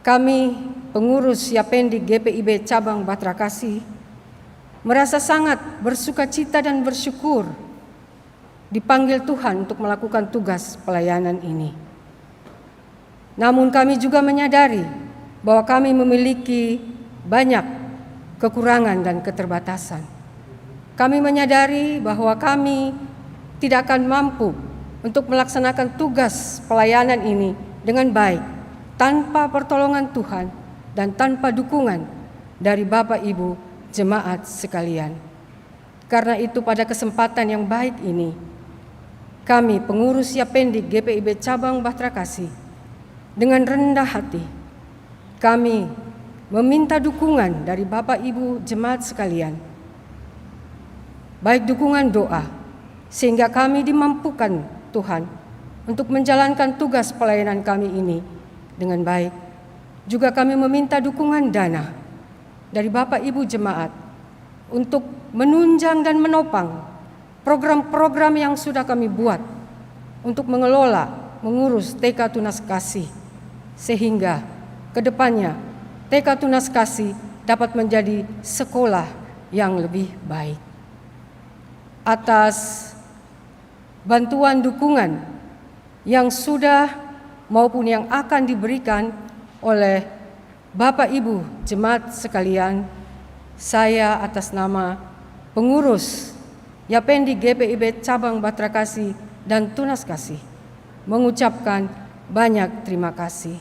kami pengurus Yapendik GPIB Cabang Bahtera Kasih merasa sangat bersukacita dan bersyukur dipanggil Tuhan untuk melakukan tugas pelayanan ini. Namun kami juga menyadari bahwa kami memiliki banyak kekurangan dan keterbatasan. Kami menyadari bahwa kami tidak akan mampu untuk melaksanakan tugas pelayanan ini dengan baik tanpa pertolongan Tuhan dan tanpa dukungan dari Bapak Ibu jemaat sekalian. Karena itu pada kesempatan yang baik ini, kami pengurus Yapendik GPIB Cabang Bahtera Kasih dengan rendah hati kami meminta dukungan dari Bapak Ibu jemaat sekalian, baik dukungan doa sehingga kami dimampukan Tuhan untuk menjalankan tugas pelayanan kami ini dengan baik. Juga kami meminta dukungan dana dari Bapak Ibu jemaat untuk menunjang dan menopang program-program yang sudah kami buat untuk mengelola, mengurus TK Tunas Kasih, sehingga kedepannya TK Tunas Kasih dapat menjadi sekolah yang lebih baik. Atas bantuan dukungan yang sudah maupun yang akan diberikan oleh Bapak Ibu jemaat sekalian, saya atas nama pengurus Yapendik GPIB Cabang Bahtera Kasih dan Tunas Kasih mengucapkan banyak terima kasih.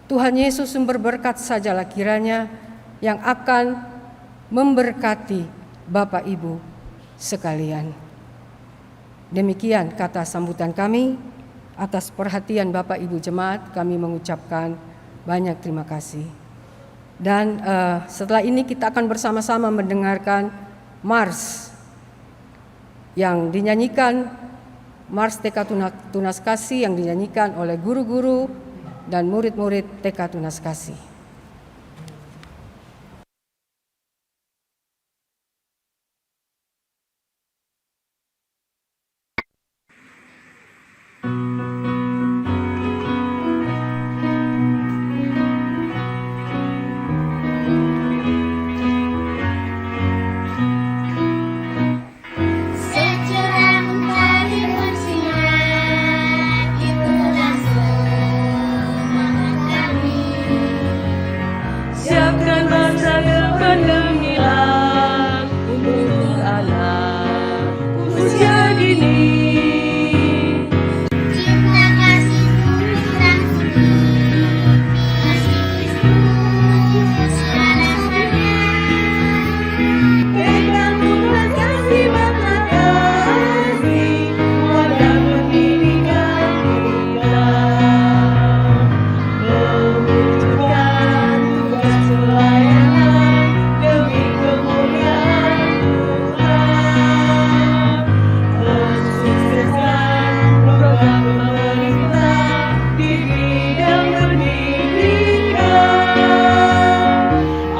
Tuhan Yesus sumber berkat sajalah kiranya yang akan memberkati Bapak Ibu sekalian. Demikian kata sambutan kami. Atas perhatian Bapak Ibu jemaat, kami mengucapkan banyak terima kasih. Dan setelah ini kita akan bersama-sama mendengarkan mars yang dinyanyikan, Mars TK Tunas Kasih yang dinyanyikan oleh guru-guru dan murid-murid TK Tunas Kasih. Secerah mentari bersinar, itulah semangat kami. Siapkan masa depan gemilang untuk anak usia dini. Cinta kasih tulisan sunyi, kasih Kristus alasannya. Pegang tunas kasih mata kasih, wadah pendidikan kita. Mewujudkan tugas pelayanan demi kemuliaan Tuhan. Mensukseskan program pemerintah di bidang pendidikan.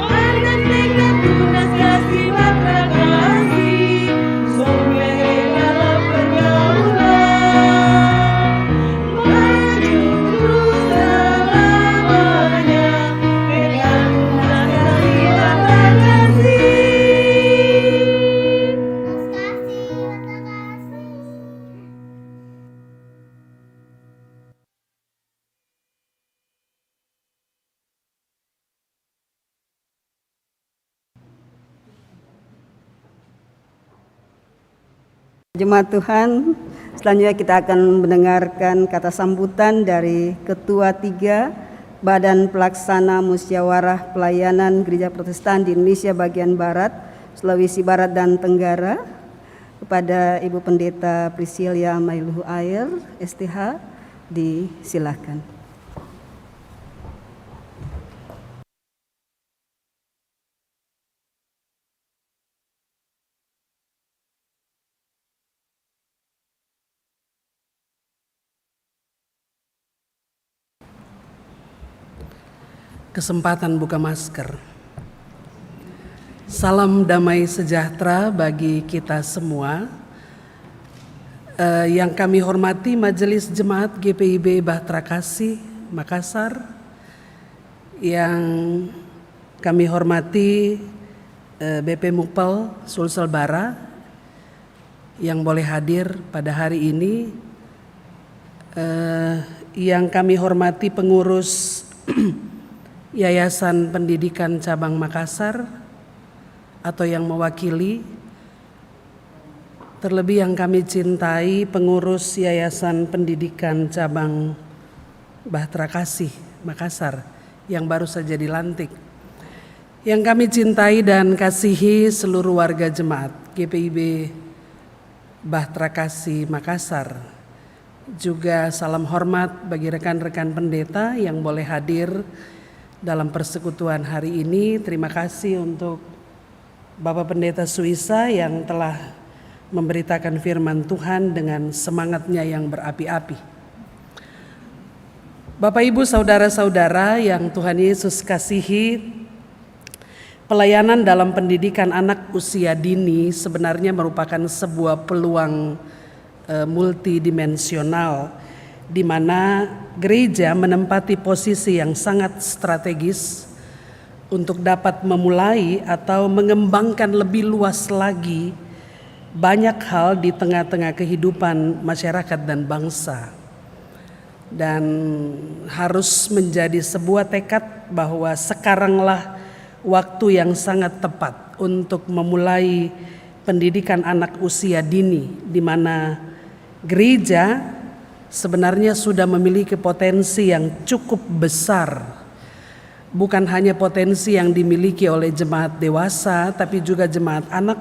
Anak TK Tunas Kasih Batra Kasih, soleh dalam pergaulan. Maju terus selamanya, pegang Tunas Kasih Batra Kasih. Jemaat Tuhan, selanjutnya kita akan mendengarkan kata sambutan dari Ketua 3 Badan Pelaksana Musyawarah Pelayanan Gereja Protestan di Indonesia bagian Barat, Sulawesi Barat dan Tenggara, kepada Ibu Pendeta Priscilia Mailuhu Air, STH, disilakan. Kesempatan buka masker. Salam damai sejahtera bagi kita semua. Yang kami hormati Majelis Jemaat GPIB Batra Kasih Makassar, yang kami hormati BP Mupel Sulsel Bara yang boleh hadir pada hari ini, yang kami hormati pengurus Yayasan Pendidikan Cabang Makassar atau yang mewakili, terlebih yang kami cintai pengurus Yayasan Pendidikan Cabang Batra Kasih Makassar yang baru saja dilantik, yang kami cintai dan kasihi seluruh warga jemaat GPIB Batra Kasih Makassar. Juga salam hormat bagi rekan-rekan pendeta yang boleh hadir dalam persekutuan hari ini. Terima kasih untuk Bapak Pendeta Suisa yang telah memberitakan firman Tuhan dengan semangatnya yang berapi-api. Bapak Ibu saudara-saudara yang Tuhan Yesus kasihi, pelayanan dalam pendidikan anak usia dini sebenarnya merupakan sebuah peluang multidimensional di mana gereja menempati posisi yang sangat strategis untuk dapat memulai atau mengembangkan lebih luas lagi banyak hal di tengah-tengah kehidupan masyarakat dan bangsa. Dan harus menjadi sebuah tekad bahwa sekaranglah waktu yang sangat tepat untuk memulai pendidikan anak usia dini, di mana gereja sebenarnya sudah memiliki potensi yang cukup besar, bukan hanya potensi yang dimiliki oleh jemaat dewasa, tapi juga jemaat anak,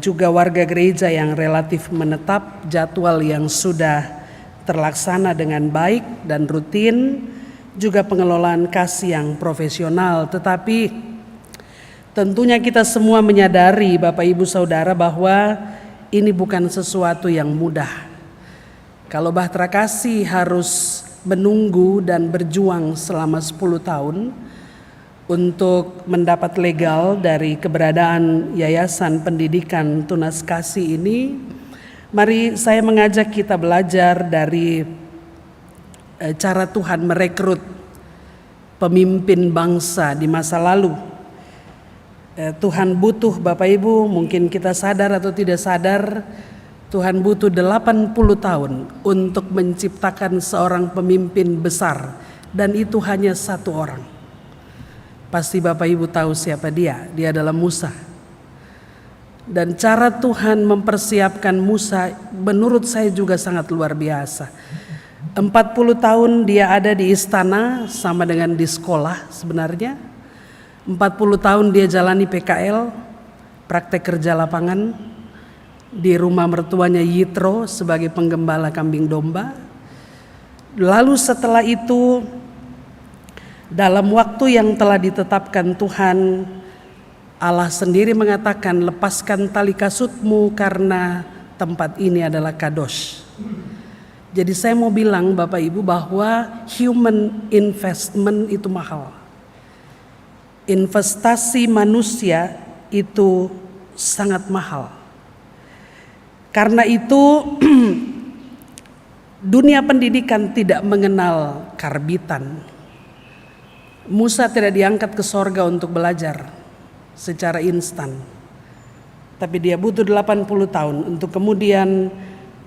juga warga gereja yang relatif menetap, jadwal yang sudah terlaksana dengan baik dan rutin, juga pengelolaan kas yang profesional. Tetapi Tentunya kita semua menyadari Bapak Ibu Saudara bahwa ini bukan sesuatu yang mudah. Kalau Bahtera Kasih harus menunggu dan berjuang selama 10 tahun untuk mendapat legal dari keberadaan Yayasan Pendidikan Tunas Kasih ini, mari saya mengajak kita belajar dari cara Tuhan merekrut pemimpin bangsa di masa lalu. Tuhan butuh, Bapak Ibu, mungkin kita sadar atau tidak sadar, Tuhan butuh 80 tahun untuk menciptakan seorang pemimpin besar, dan itu hanya satu orang. Pasti Bapak Ibu tahu siapa dia adalah Musa. Dan cara Tuhan mempersiapkan Musa menurut saya juga sangat luar biasa. 40 tahun dia ada di istana, sama dengan di sekolah sebenarnya. 40 tahun dia jalani PKL, praktek kerja lapangan, di rumah mertuanya Yitro sebagai penggembala kambing domba. Lalu setelah itu, dalam waktu yang telah ditetapkan Tuhan, Allah sendiri mengatakan, lepaskan tali kasutmu karena tempat ini adalah kadosh. Jadi saya mau bilang Bapak Ibu bahwa human investment itu mahal. Investasi manusia itu sangat mahal. Karena itu dunia pendidikan tidak mengenal karbitan. Musa tidak diangkat ke sorga untuk belajar secara instan. Tapi dia butuh 80 tahun untuk kemudian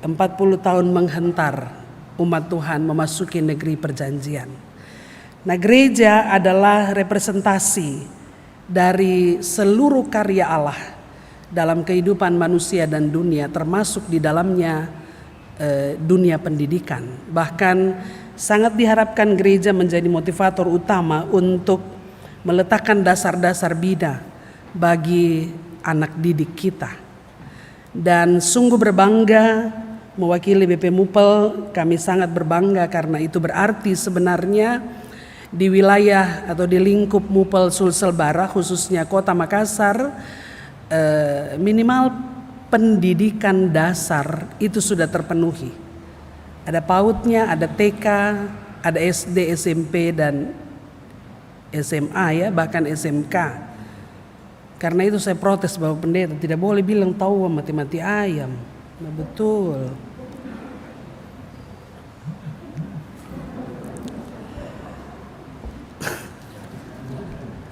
40 tahun menghentar umat Tuhan memasuki negeri perjanjian. Nah, gereja adalah representasi dari seluruh karya Allah dalam kehidupan manusia dan dunia, termasuk di dalamnya dunia pendidikan. Bahkan sangat diharapkan gereja menjadi motivator utama untuk meletakkan dasar-dasar bina bagi anak didik kita. Dan sungguh berbangga mewakili BP Mupel, kami sangat berbangga karena itu berarti sebenarnya di wilayah atau di lingkup Mupel Sulsel Bara, khususnya Kota Makassar, minimal pendidikan dasar itu sudah terpenuhi. Ada PAUD-nya, ada TK, ada SD, SMP, dan SMA, ya, bahkan SMK. Karena itu saya protes Bapak Pendeta, tidak boleh bilang tahu mati-mati ayam. Nah, betul.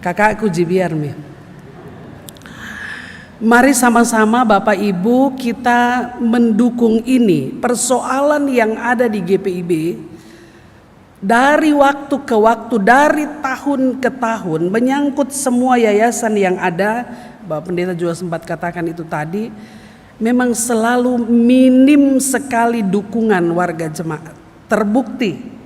Kakakku Jibiarmi. Mari sama-sama Bapak Ibu kita mendukung ini. Persoalan yang ada di GPIB dari waktu ke waktu, dari tahun ke tahun, menyangkut semua yayasan yang ada. Bapak Pendeta juga sempat katakan itu tadi, memang selalu minim sekali dukungan warga jemaat. Terbukti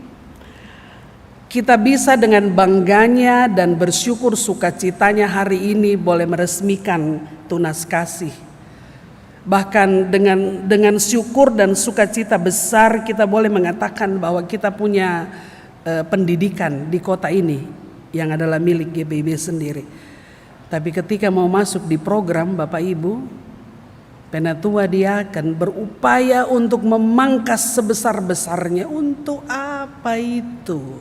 kita bisa dengan bangganya dan bersyukur sukacitanya hari ini boleh meresmikan Tunas Kasih. Bahkan dengan syukur dan sukacita besar kita boleh mengatakan bahwa kita punya pendidikan di kota ini yang adalah milik GPIB sendiri. Tapi ketika mau masuk di program Bapak Ibu, Penatua Diaken berupaya untuk memangkas sebesar-besarnya. Untuk apa itu?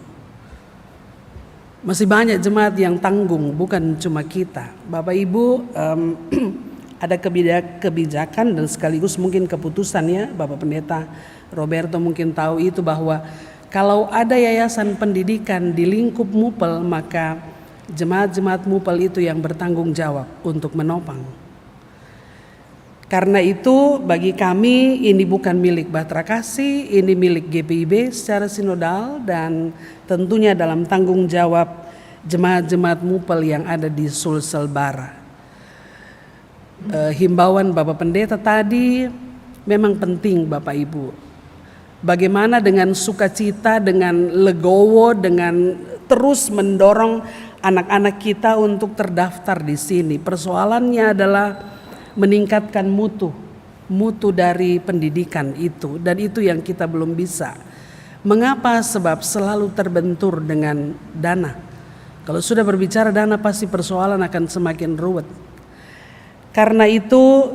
Masih banyak jemaat yang tanggung, bukan cuma kita. Bapak Ibu, ada kebijakan dan sekaligus mungkin keputusan, ya, Bapak Pendeta Roberto mungkin tahu itu, bahwa kalau ada yayasan pendidikan di lingkup Mupel, maka jemaat-jemaat Mupel itu yang bertanggung jawab untuk menopang. Karena itu bagi kami ini bukan milik Bahtera Kasih, ini milik GPIB secara sinodal dan tentunya dalam tanggung jawab jemaat-jemaat Mupel yang ada di Sulsel Bara. Himbauan Bapak Pendeta tadi memang penting Bapak Ibu. Bagaimana dengan sukacita, dengan legowo, dengan terus mendorong anak-anak kita untuk terdaftar di sini. Persoalannya adalah meningkatkan mutu dari pendidikan itu, dan itu yang kita belum bisa. Mengapa? Sebab selalu terbentur dengan dana. Kalau sudah berbicara dana pasti persoalan akan semakin ruwet. Karena itu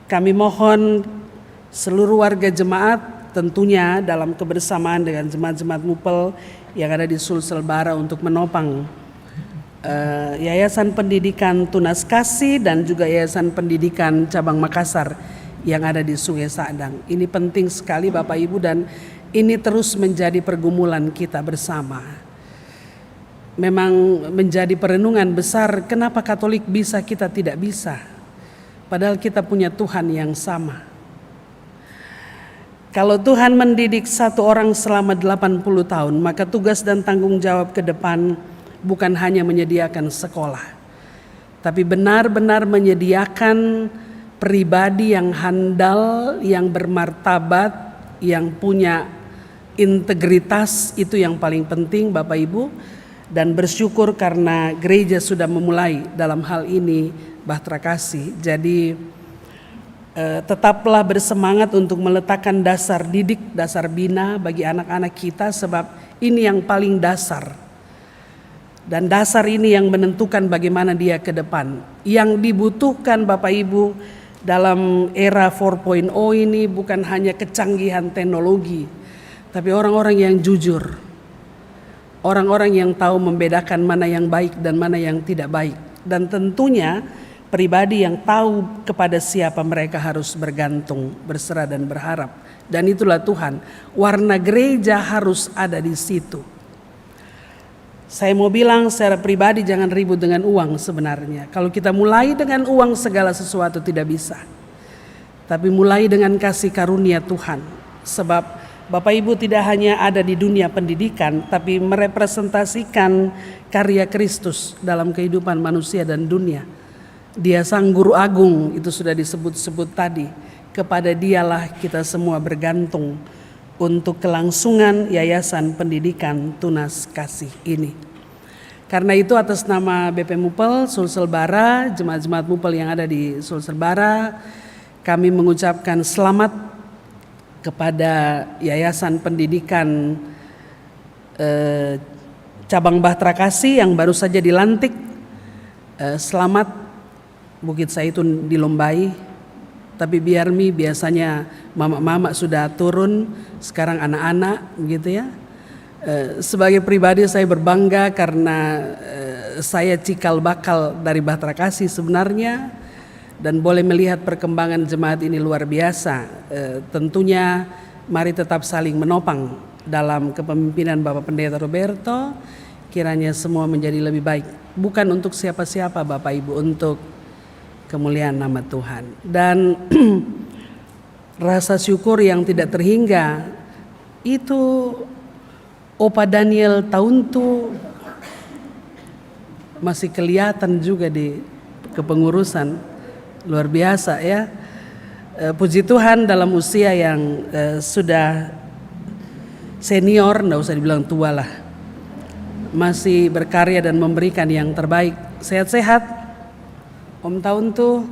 kami mohon seluruh warga jemaat tentunya dalam kebersamaan dengan jemaat-jemaat Mupel yang ada di Sulsel Bara untuk menopang Yayasan Pendidikan Tunas Kasih dan juga Yayasan Pendidikan Cabang Makassar yang ada di Sungai Sadang. Ini penting sekali Bapak Ibu dan ini terus menjadi pergumulan kita bersama. Memang menjadi perenungan besar kenapa Katolik bisa kita tidak bisa. Padahal kita punya Tuhan yang sama. Kalau Tuhan mendidik satu orang selama 80 tahun, maka tugas dan tanggung jawab ke depan bukan hanya menyediakan sekolah, tapi benar-benar menyediakan pribadi yang handal, yang bermartabat, yang punya integritas. Itu yang paling penting Bapak Ibu. Dan bersyukur karena gereja sudah memulai dalam hal ini Bahtera Kasih. Jadi tetaplah bersemangat untuk meletakkan dasar didik, dasar bina bagi anak-anak kita, sebab ini yang paling dasar. Dan dasar ini yang menentukan bagaimana dia ke depan. Yang dibutuhkan Bapak Ibu dalam era 4.0 ini bukan hanya kecanggihan teknologi, tapi orang-orang yang jujur. Orang-orang yang tahu membedakan mana yang baik dan mana yang tidak baik. Dan tentunya pribadi yang tahu kepada siapa mereka harus bergantung, berserah dan berharap. Dan itulah Tuhan. Warna gereja harus ada di situ. Saya mau bilang secara pribadi jangan ribut dengan uang sebenarnya. Kalau kita mulai dengan uang segala sesuatu tidak bisa. Tapi mulai dengan kasih karunia Tuhan. Sebab Bapak Ibu tidak hanya ada di dunia pendidikan, tapi merepresentasikan karya Kristus dalam kehidupan manusia dan dunia. Dia sang guru agung, itu sudah disebut-sebut tadi. Kepada dialah kita semua bergantung untuk kelangsungan Yayasan Pendidikan Tunas Kasih ini. Karena itu atas nama BP Mupel Sulsel Bara, jemaat-jemaat Mupel yang ada di Sulsel Bara, kami mengucapkan selamat kepada Yayasan Pendidikan Cabang Bahtera Kasih yang baru saja dilantik. Selamat Bukit Zaitun di Lombai. Tapi biarmi biasanya mama-mama sudah turun, sekarang anak-anak begitu ya. Sebagai pribadi saya berbangga karena saya cikal bakal dari Bahtera Kasih sebenarnya, dan boleh melihat perkembangan jemaat ini luar biasa. Tentunya mari tetap saling menopang dalam kepemimpinan Bapak Pendeta Roberto. Kiranya semua menjadi lebih baik, bukan untuk siapa-siapa Bapak Ibu, untuk kemuliaan nama Tuhan. Dan rasa syukur yang tidak terhingga itu Opa Daniel Tauntu masih kelihatan juga di kepengurusan, luar biasa ya. Puji Tuhan dalam usia yang sudah senior, enggak usah dibilang tua lah, masih berkarya dan memberikan yang terbaik. Sehat-sehat Om Tauntu,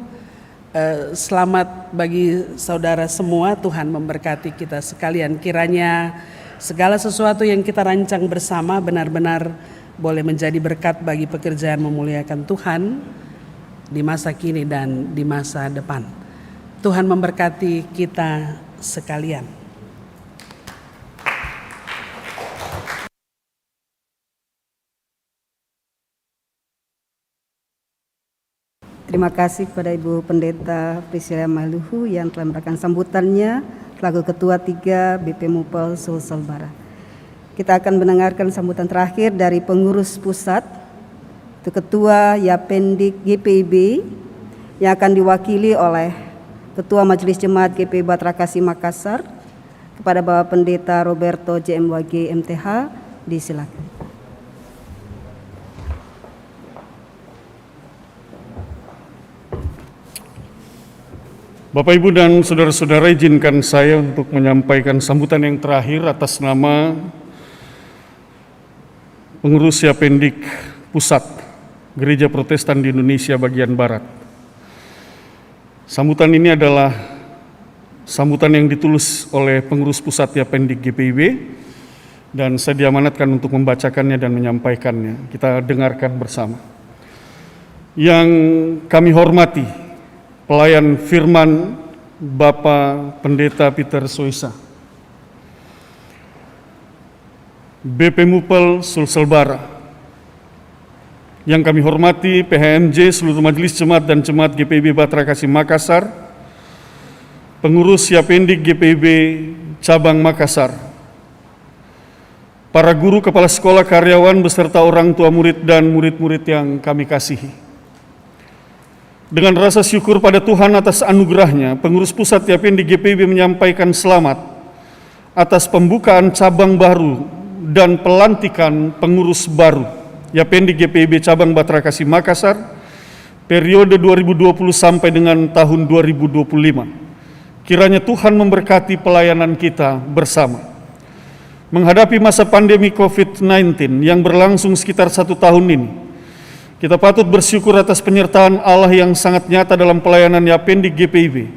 selamat bagi saudara semua. Tuhan memberkati kita sekalian. Kiranya segala sesuatu yang kita rancang bersama benar-benar boleh menjadi berkat bagi pekerjaan memuliakan Tuhan di masa kini dan di masa depan. Tuhan memberkati kita sekalian. Terima kasih kepada Ibu Pendeta Priscilla Maluhu yang telah memberikan sambutannya selaku Ketua 3 BP Mupel Sulsel Bara. Kita akan mendengarkan sambutan terakhir dari pengurus pusat, itu Ketua Yapendik GPIB yang akan diwakili oleh Ketua Majelis Jemaat GPI Bahtera Kasih Makassar, kepada Bapak Pendeta Roberto JMWG MTH. Disilakan. Bapak, Ibu, dan saudara-saudara, izinkan saya untuk menyampaikan sambutan yang terakhir atas nama pengurus Yapendik Pusat Gereja Protestan di Indonesia bagian Barat. Sambutan ini adalah sambutan yang ditulis oleh pengurus pusat Yapendik GPIB dan saya diamanatkan untuk membacakannya dan menyampaikannya. Kita dengarkan bersama. Yang kami hormati pelayan firman Bapak Pendeta Peter Soisa, BP Mupel Sulselbara. Yang kami hormati PHMJ, seluruh majelis jemaat dan jemaat GPIB Batra Kasih Makassar, pengurus Yapendik GPIB Cabang Makassar, para guru, kepala sekolah, karyawan, beserta orang tua murid dan murid-murid yang kami kasihi. Dengan rasa syukur pada Tuhan atas anugerahnya, pengurus pusat Yapendik GPIB menyampaikan selamat atas pembukaan cabang baru dan pelantikan pengurus baru Yapendik GPIB Cabang Batra Kasih Makassar periode 2020 sampai dengan tahun 2025. Kiranya Tuhan memberkati pelayanan kita bersama. Menghadapi masa pandemi COVID-19 yang berlangsung sekitar 1 tahun ini, kita patut bersyukur atas penyertaan Allah yang sangat nyata dalam pelayanan Yapendik GPIB,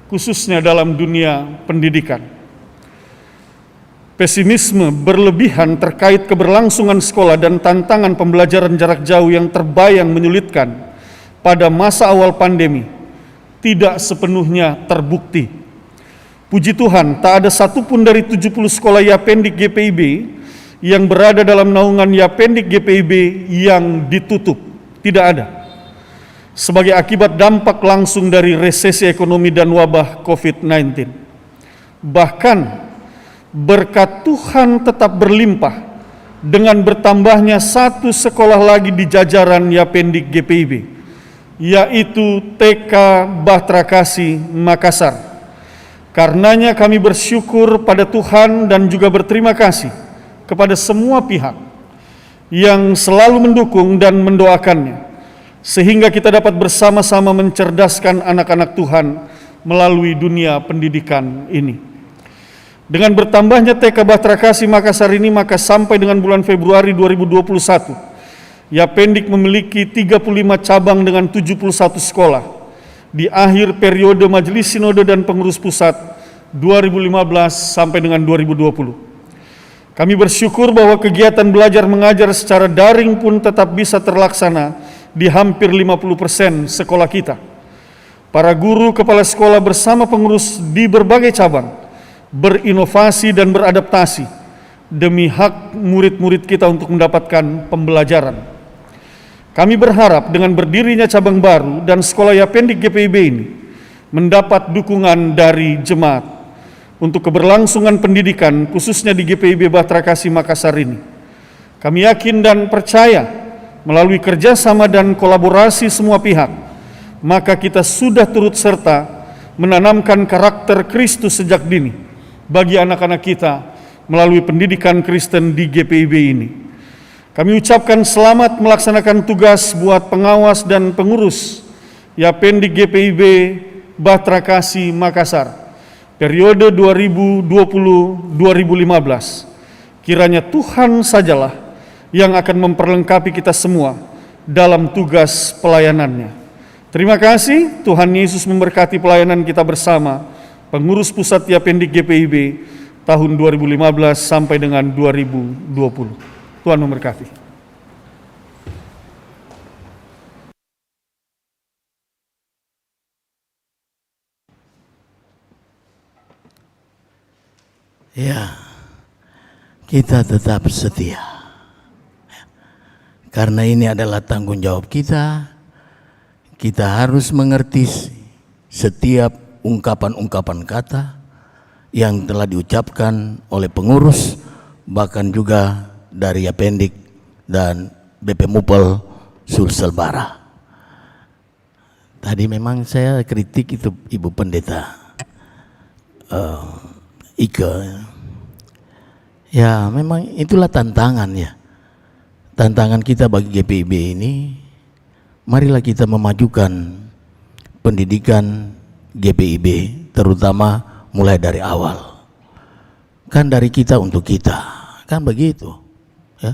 khususnya dalam dunia pendidikan. Pesimisme berlebihan terkait keberlangsungan sekolah dan tantangan pembelajaran jarak jauh yang terbayang menyulitkan pada masa awal pandemi tidak sepenuhnya terbukti. Puji Tuhan, tak ada satupun dari 70 sekolah Yapendik GPIB yang berada dalam naungan Yapendik GPIB yang ditutup. Tidak ada. Sebagai akibat dampak langsung dari resesi ekonomi dan wabah COVID-19. Bahkan berkat Tuhan tetap berlimpah dengan bertambahnya 1 sekolah lagi di jajaran Yapendik GPIB, yaitu TK Batra Kasih Makassar. Karenanya kami bersyukur pada Tuhan dan juga berterima kasih kepada semua pihak yang selalu mendukung dan mendoakannya, sehingga kita dapat bersama-sama mencerdaskan anak-anak Tuhan melalui dunia pendidikan ini. Dengan bertambahnya TK Batra Kasih Makassar ini, maka sampai dengan bulan Februari 2021, Yapendik memiliki 35 cabang dengan 71 sekolah di akhir periode Majelis Sinode dan Pengurus Pusat 2015 sampai dengan 2020. Kami bersyukur bahwa kegiatan belajar mengajar secara daring pun tetap bisa terlaksana di hampir 50% sekolah kita. Para guru, kepala sekolah bersama pengurus di berbagai cabang berinovasi dan beradaptasi demi hak murid-murid kita untuk mendapatkan pembelajaran. Kami berharap dengan berdirinya cabang baru dan sekolah Yapendik GPIB ini mendapat dukungan dari jemaat untuk keberlangsungan pendidikan, khususnya di GPIB Batra Kasih Makassar ini. Kami yakin dan percaya melalui kerjasama dan kolaborasi semua pihak, maka kita sudah turut serta menanamkan karakter Kristus sejak dini bagi anak-anak kita melalui pendidikan Kristen di GPIB ini. Kami ucapkan selamat melaksanakan tugas buat pengawas dan pengurus Yapendik GPIB Batra Kasih Makassar periode 2020-2015. Kiranya Tuhan sajalah yang akan memperlengkapi kita semua dalam tugas pelayanannya. Terima kasih, Tuhan Yesus memberkati pelayanan kita bersama pengurus pusat Yapendik GPIB tahun 2015 sampai dengan 2020. Tuhan memberkati. Ya, kita tetap setia. Karena ini adalah tanggung jawab kita. Kita harus mengerti setiap ungkapan-ungkapan kata yang telah diucapkan oleh pengurus, bahkan juga dari Yapendik dan BP Mupel Sulselbara. Tadi memang saya kritik itu Ibu Pendeta Ike. Ya memang itulah tantangan ya. Tantangan kita bagi GPIB ini, marilah kita memajukan pendidikan GPIB, terutama mulai dari awal. Kan dari kita untuk kita, kan begitu. Ya.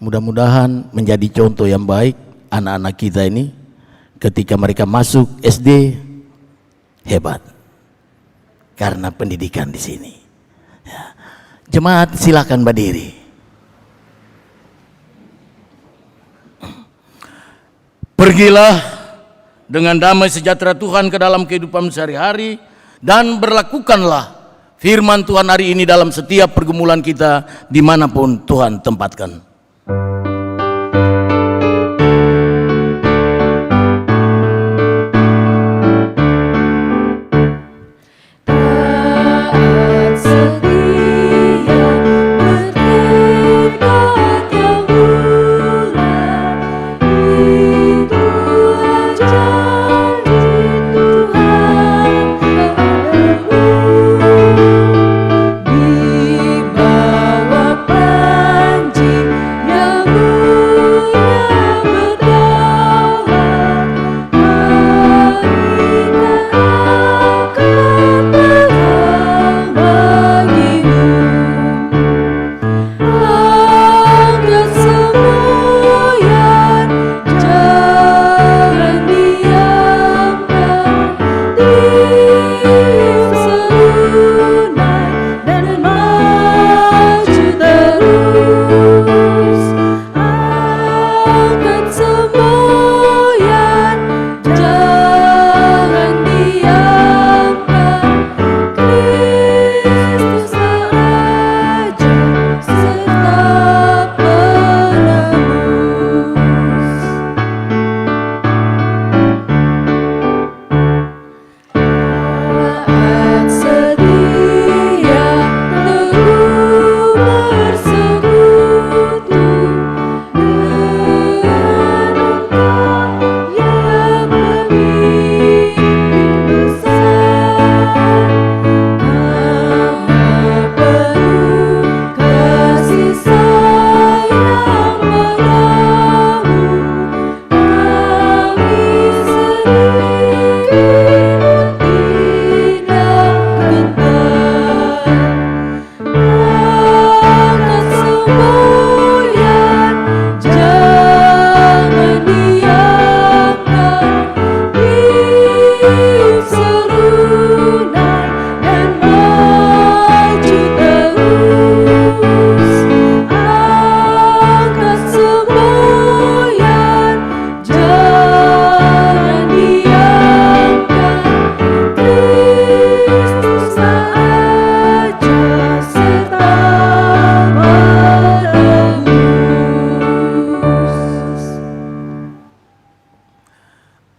Mudah-mudahan menjadi contoh yang baik anak-anak kita ini ketika mereka masuk SD, hebat karena pendidikan di sini. Ya. Jemaat silakan berdiri. Pergilah dengan damai sejahtera Tuhan ke dalam kehidupan sehari-hari dan berlakukanlah firman Tuhan hari ini dalam setiap pergumulan kita dimanapun Tuhan tempatkan.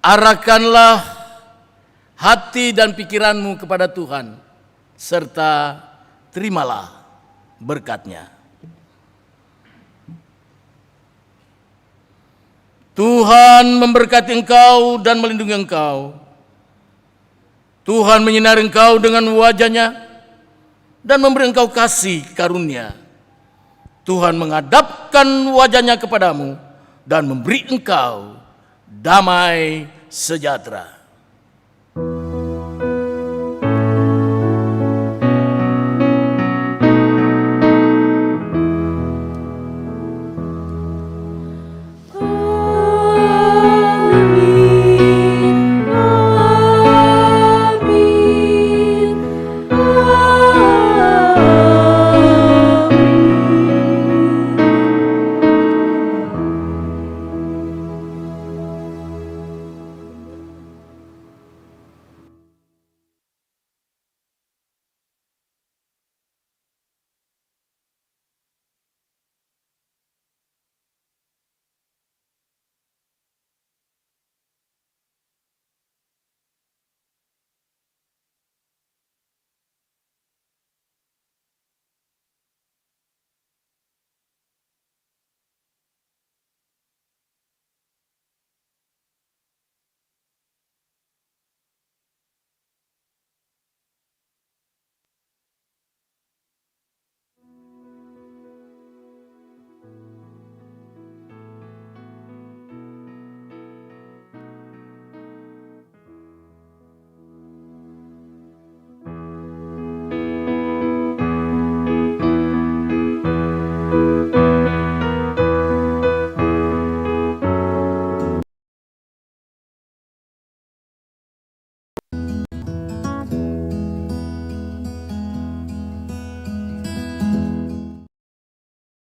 Arahkanlah hati dan pikiranmu kepada Tuhan, serta terimalah berkat-Nya. Tuhan memberkati engkau dan melindungi engkau. Tuhan menyinari engkau dengan wajah-Nya dan memberi engkau kasih karunia. Tuhan menghadapkan wajah-Nya kepadamu dan memberi engkau damai sejahtera.